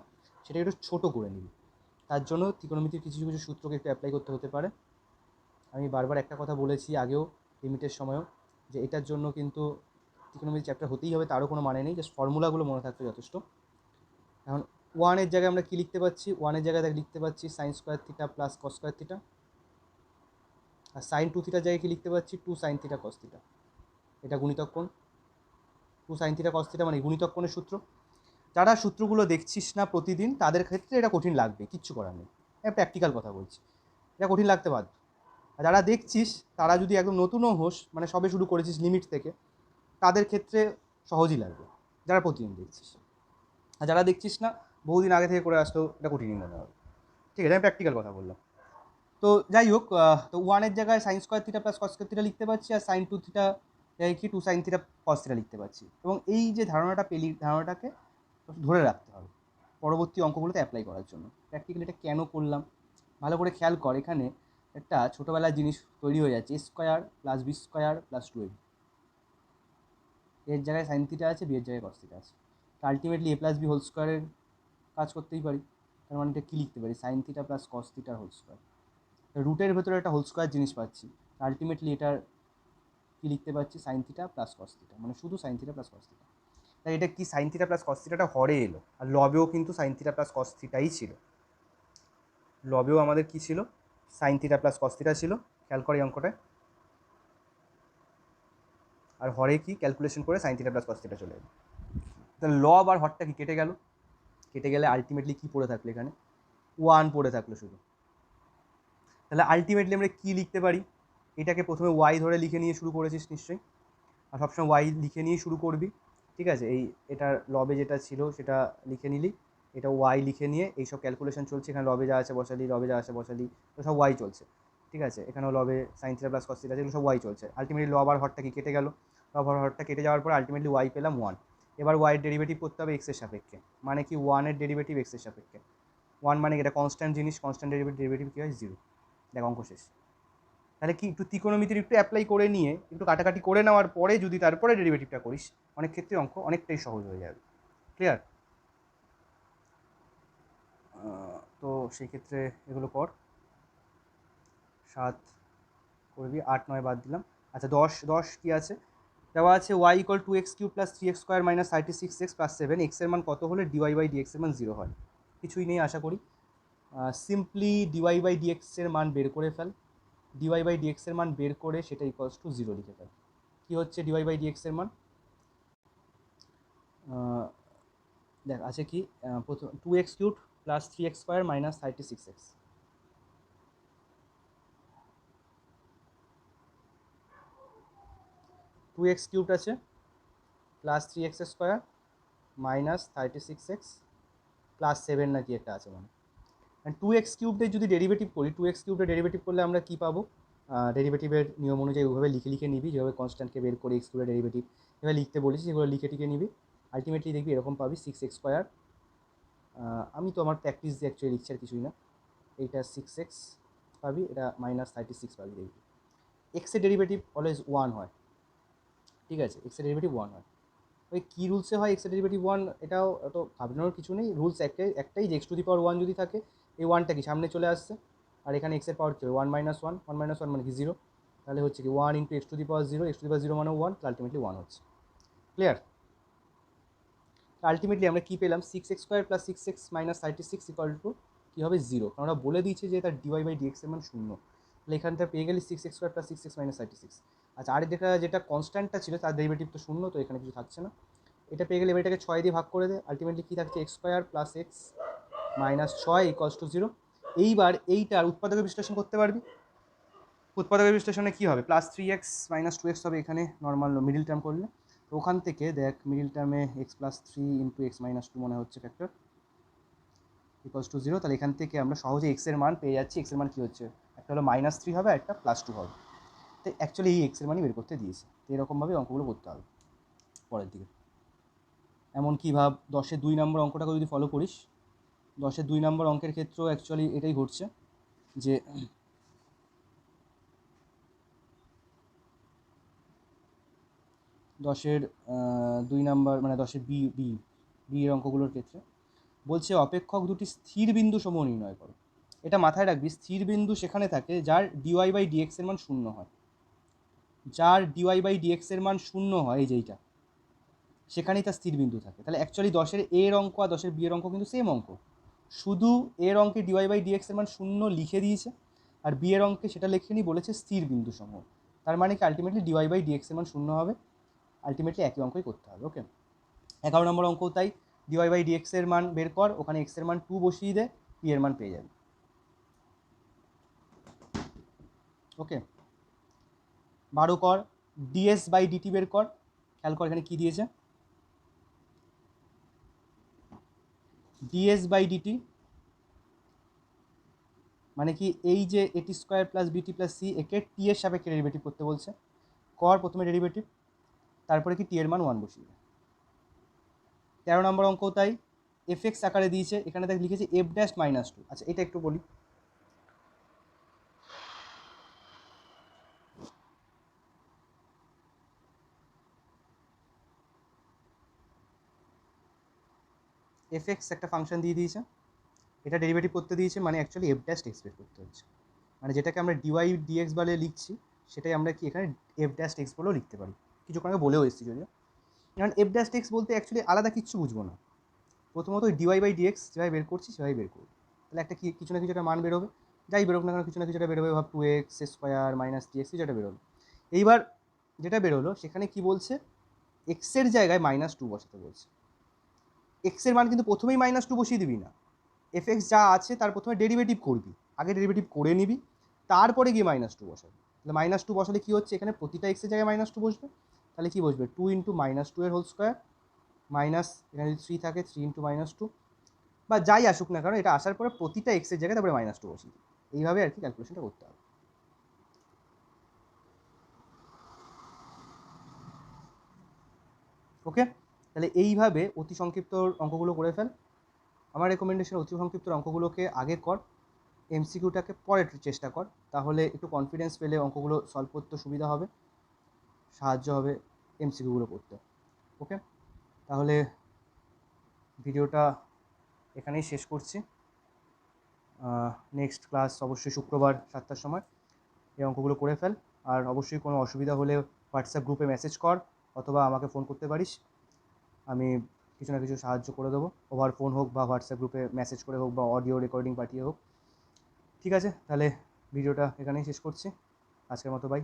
সেটা একটু ছোট করে নিবি। তার জন্য ত্রিকোণমিতির কিছু কিছু সূত্রকে একটু অ্যাপ্লাই করতে হতে পারে। আমি বারবার একটা কথা বলেছি আগেও, লিমিটের সময়ও, যে এটার জন্য কিন্তু ত্রিকোণমিতি চ্যাপ্টার হতেই হবে তারও কোনো মানে নেই, জাস্ট ফর্মুলাগুলো মনে থাকতে যথেষ্ট। এখন ওয়ানের জায়গায় আমরা কী লিখতে পাচ্ছি, ওয়ানের জায়গায় দেখ লিখতে পাচ্ছি sin² θ + cos² θ, আর sin2θ জায়গায় কী লিখতে পাচ্ছি 2sin θ cos θ। এটা গুণিতক কোণ, 2sin θ cos θ মানে গুণিতক কোণের সূত্র। যারা সূত্রগুলো দেখছিস না প্রতিদিন তাদের ক্ষেত্রে এটা কঠিন লাগবে, কিচ্ছু করার নেই, প্র্যাকটিক্যাল কথা বলছি, এটা কঠিন লাগতে বাধ্য। আর যারা দেখছিস তারা যদি একদম নতুনও হোস, মানে সবে শুরু করেছিস লিমিট থেকে, তাদের ক্ষেত্রে সহজই লাগবে যারা প্রতিদিন দেখছিস। আর যারা দেখছিস না, বহুদিন আগে থেকে করে আসতো, এটা কঠিনই মনে হবে। ঠিক আছে, আমি প্র্যাকটিক্যাল কথা বললাম। তো যাই হোক, তো ওয়ানের জায়গায় sin² θ + cos² θ লিখতে পারছি, আর sin2θ জায়গায় কি 2sin θ cos θ লিখতে পারছি। এবং এই যে ধারণাটা পেলি, ধারণাটাকে ধরে রাখতে হবে পরবর্তী অঙ্কগুলোতে অ্যাপ্লাই করার জন্য। প্র্যাকটিক্যালি এটা কেন করলাম ভালো করে খেয়াল কর, এখানে একটা ছোটোবেলার জিনিস তৈরি হয়ে যাচ্ছে, a² + b² + 2ab। এর জায়গায় sin θ আছে, বি এর জায়গায় cos θ আছে, আলটিমেটলি a + b² এর কাজ করতেই পারি। তার মানে এটা কী লিখতে পারি, sin θ + cos θ হোল²। রুটের ভেতরে একটা হোল² জিনিস পাচ্ছি, আলটিমেটলি এটার কী লিখতে পাচ্ছি sin θ + cos θ, মানে শুধু sin θ + cos θ। তাই এটা কি sin θ + cos θ হরে এলো, আর লবেও কিন্তু sin θ + cos θই ছিল, লবেও আমাদের কি ছিল sin θ + cos θ ছিল, খেয়াল করে অঙ্কটায়। আর হরে কি ক্যালকুলেশন করে sin θ + cos θ চলে এলো। তাহলে লব আর হরটা কি কেটে গেল, কেটে গেলে আলটিমেটলি কি পড়ে থাকলো, এখানে 1 পড়ে থাকলো শুধু। তাহলে আলটিমেটলি আমরা কী লিখতে পারি, এটাকে প্রথমে ওয়াই ধরে লিখে নিয়ে শুরু করেছিস নিশ্চয়ই, আর সবসময় ওয়াই লিখে নিয়ে শুরু করবি। ঠিক আছে, এই এটার লবে যেটা ছিল সেটা লিখে নিলি, এটা ওয়াই লিখে নিয়ে এইসব ক্যালকুলেশন চলছে, এখানে লবে যা আছে বসালি, লবে যা আছে বসালি, তো সব ওয়াই চলছে। ঠিক আছে, এখানেও লবে sin θ + cos θ আছে, এগুলো সব ওয়াই চলছে। আলটিমেটলি লব আর হরটা কি কেটে গেল, লব আর হরটা কেটে যাওয়ার পর আলটিমেটলি ওয়াই পেলাম 1। এবার ওয়াইয়ের ডেরিভেটিভ করতে হবে এক্সের সাপেক্ষে, মানে কি 1-এর ডেরিভেটিভ এক্সের সাপেক্ষে। 1 মানে এটা কনস্ট্যান্ট জিনিস, কনস্ট্যান্ট ডেরিভেটিভ কী হয় 0। দেখ অঙ্ক শেষ। তাহলে কি একটু ত্রিকোণমিতির একটু অ্যাপ্লাই করে নিয়ে একটু কাটাকাটি করে নেওয়ার পরে যদি তারপরে ডেরিভেটিভটা করিস, অনেক ক্ষেত্রে অঙ্ক অনেকটাই সহজ হয়ে যাবে। ক্লিয়ার? তো সেই ক্ষেত্রে এগুলো কর। 7 করবি, 8 9 বাদ দিলাম। আচ্ছা 10 কী আছে, দেওয়া আছে y = 2x³ + 3x² - 36x + 7, এক্সের মান কত হলে dy/dx এর মান 0 হয়। কিছুই নেই আশা করি, সিম্পলি dy/dx এর মান বের করে ফেল, dy/dx এর মান বের করে সেটা = 0 লিখে ফেল। কী হচ্ছে dy/dx এর মান, দেখ আছে কি, প্রথম 2x³ + 3x² - 36x, 2x³ আছে plus 3x² minus 36x plus 7 নাকি একটা আছে মানে। 2x³ যদি ডেরিভেটিভ করি, 2x³ ডেরিভেটিভ করলে আমরা কী পাবো, ডেরিভেটিভের নিয়ম অনুযায়ী ওইভাবে লিখে লিখে নিবি, যেভাবে কনস্ট্যান্টকে বের করে x³ ডেরিভেটিভ এভাবে লিখতে বলেছি, সেগুলো লিখে টিকে নিবি। আলটিমেটলি দেখবি এরকম পাবি 6x², আমি তো আমার প্র্যাকটিস দিয়ে অ্যাকচুয়ালি লিখছি আর কিছুই না, এইটা 6x পাবি, এটা -36 পাবি। দেখবি এক্সের ডেরিভেটিভ অলওয়েজ 1 হয়। ঠিক আছে, এক্সের ডেরিভেটিভ 1 হয়। ওই কী রুলসে হয় এক্সের ডেরিভেটিভ 1, এটাও অত ভাবনার কিছু নেই, রুলস একটাই যে x⁴ যদি থাকে এই 1টা কি সামনে চলে আসছে, আর এখানে এক্সের পাওয়ার কী হবে 1 - 1, 1 - 1 মানে কি 0, তাহলে হচ্ছে কি 1 × x⁴, x⁴ মানে 1, আলটিমেটলি 1 হচ্ছে। ক্লিয়ার? আলটিমেটলি আমরা কী পেলাম, 6x² + 6x - 36 = কী হবে 0, কারণ ওরা বলে দিয়েছে যে তার dy/dx এর মান 0। তাহলে এখানটা পেয়ে গেলি 6x² + 6x - 36। আচ্ছা, আর যেটা কনস্ট্যান্টটা ছিল তার ডেরিভেটিভ তো 0, তো এখানে কিছু থাকছে না। এটা পেয়ে গেলে এবার এটাকে 6 দিয়ে ভাগ করে দে, আলটিমেটলি কী থাকছে, x² + x - 6 = 0। এইবার এইটার উৎপাদকের বিশ্লেষণ করতে পারবি। উৎপাদকের বিশ্লেষণে কী হবে, +3x - 2x হবে এখানে নর্মাল মিডিল টার্ম করলে। তো ওখান থেকে দেখ মিডিল টার্মে x + 3 × x - 2 মনে হচ্ছে ফ্যাক্টর = 0। তাহলে এখান থেকে আমরা সহজে x এর মান পেয়ে যাচ্ছি। x এর মান কী হচ্ছে, একটা হলো -3 হবে, একটা +2 হবে। তো অ্যাকচুয়ালি এই x এর মানই বের করতে দিয়েছে। তো এরকমভাবে অঙ্কগুলো করতে হবে পরের দিকে। এমনকি ভাব 10-এর 2 নম্বর অঙ্কটাকে যদি ফলো করিস, 10-এর 2 নম্বর অঙ্কের ক্ষেত্রেও অ্যাকচুয়ালি এটাই ঘটছে যে 10-এর 2 নাম্বার মানে 10-এর বি এর অঙ্কগুলোর ক্ষেত্রে বলছে অপেক্ষক দুটি স্থির বিন্দু সমূহ নির্ণয় করো। এটা মাথায় রাখবি, স্থির বিন্দু সেখানে থাকে যার dy/dx এর মান 0 হয়। যার dy/dx এর মান 0 হয়, এই যেইটা, সেখানেই তার স্থির বিন্দু থাকে। তাহলে অ্যাকচুয়ালি 10-এর এর অঙ্ক আর 10-এর বি এর অঙ্ক কিন্তু সেম অঙ্ক, শুধু এর অঙ্কে dy/dx এর মান 0 লিখে দিয়েছে, আর বি এর অঙ্কে সেটা লেখেনি, বলেছে স্থির বিন্দু সমূহ। তার মানে কি আলটিমেটলি dy/dx এর মান 0 হবে। আলটিমেটলি একই অঙ্কই করতে হবে। ওকে, 11 নম্বর অঙ্কও তাই, dy/dx এর মান বের কর, ওখানে x এর মান 2 বসিয়ে দে, p এর মান পেয়ে যাবে। ওকে, 12 কর, ds/dt বের কর। খেয়াল কর এখানে কী দিয়েছে, ds/dt মানে কি, এই যে at² + bt + c একে t এর সাপেক্ষে ডেরিভেটিভ করতে বলছে। কর প্রথমে ডেরিভেটিভ, তারপরে কি t এর মান 1 বসিয়ে। 13 নম্বর অঙ্কও তাই, fx আকারে দিয়েছে, এখানে দেখ লিখেছে f' - 2। আচ্ছা, এটা একটু বলি, fx একটা ফাংশন দিয়ে দিয়েছে, এটা ডেরিভেটিভ করতে দিয়েছে, মানে অ্যাকচুয়ালি f' এক্সপ্রেস করতে হচ্ছে, মানে যেটাকে আমরা dy/dx বলে লিখছি সেটাই আমরা কি এখানে f' বলেও লিখতে পারি। কিছুক্ষণ আগে বলেও এসেছি যদিও। কারণ f' বলতে অ্যাকচুয়ালি আলাদা কিচ্ছু বুঝবো না, প্রথমত ওই dy/dx যেভাবে বের করছি সেভাবে বের করবো। তাহলে একটা কিছু না কিছু একটা মান বেরোবে, যাই বেরোক না কেন কিছু না কিছু একটা বেরোবে, ভাব 2x² - -3x যেটা বেরোবে। এইবার যেটা বেরোলো সেখানে কি বলছে, x এর জায়গায় -2 বসাতে বলছে। x এর মান কিন্তু প্রথমেই -2 বসিয়ে দিবি না, fx যা আছে তার প্রথমে ডেরিভেটিভ করবি, আগে ডেরিভেটিভ করে নিবি, তারপরে গিয়ে -2 বসাবি। তাহলে -2 বসালে কী হচ্ছে, এখানে প্রতিটা x এর জায়গায় -2 বসবে। তাহলে কি বসবে, 2 × -2 এর হোল স্কোয়ার মাইনাস, এখানে যদি 3 থাকে 3 × -2, বা যাই আসুক না কারণ এটা আসার পরে প্রতিটা x এর জায়গায় তারপরে -2 বসিয়ে দিই। এইভাবে আর কি ক্যালকুলেশনটা করতে হবে। ওকে, তাহলে এইভাবে অতি সংক্ষিপ্ত অঙ্কগুলো করে ফেল। আমার রেকমেন্ডেশন, অতি সংক্ষিপ্ত অঙ্কগুলোকে আগে কর, এমসিকিউটাকে পরে চেষ্টা কর, তাহলে একটু কনফিডেন্স পেলে অঙ্কগুলো সলভ করতে সুবিধা হবে, সাহায্য হবে এমসিকিউগুলো করতে। ওকে, তাহলে ভিডিওটা এখানেই শেষ করছি। নেক্সট ক্লাস অবশ্যই শুক্রবার 7টার সময়। এই অঙ্কগুলো করে ফেল, আর অবশ্যই কোনো অসুবিধা হলে হোয়াটসঅ্যাপ গ্রুপে মেসেজ কর, অথবা আমাকে ফোন করতে পারিস, আমি কিছু না কিছু সাহায্য করে দেবো, ওভার ফোন হোক বা হোয়াটসঅ্যাপ গ্রুপে মেসেজ করে হোক বা অডিও রেকর্ডিং পাঠিয়ে হোক। ঠিক আছে, তাহলে ভিডিওটা এখানেই শেষ করছি, আজকের মতো বাই।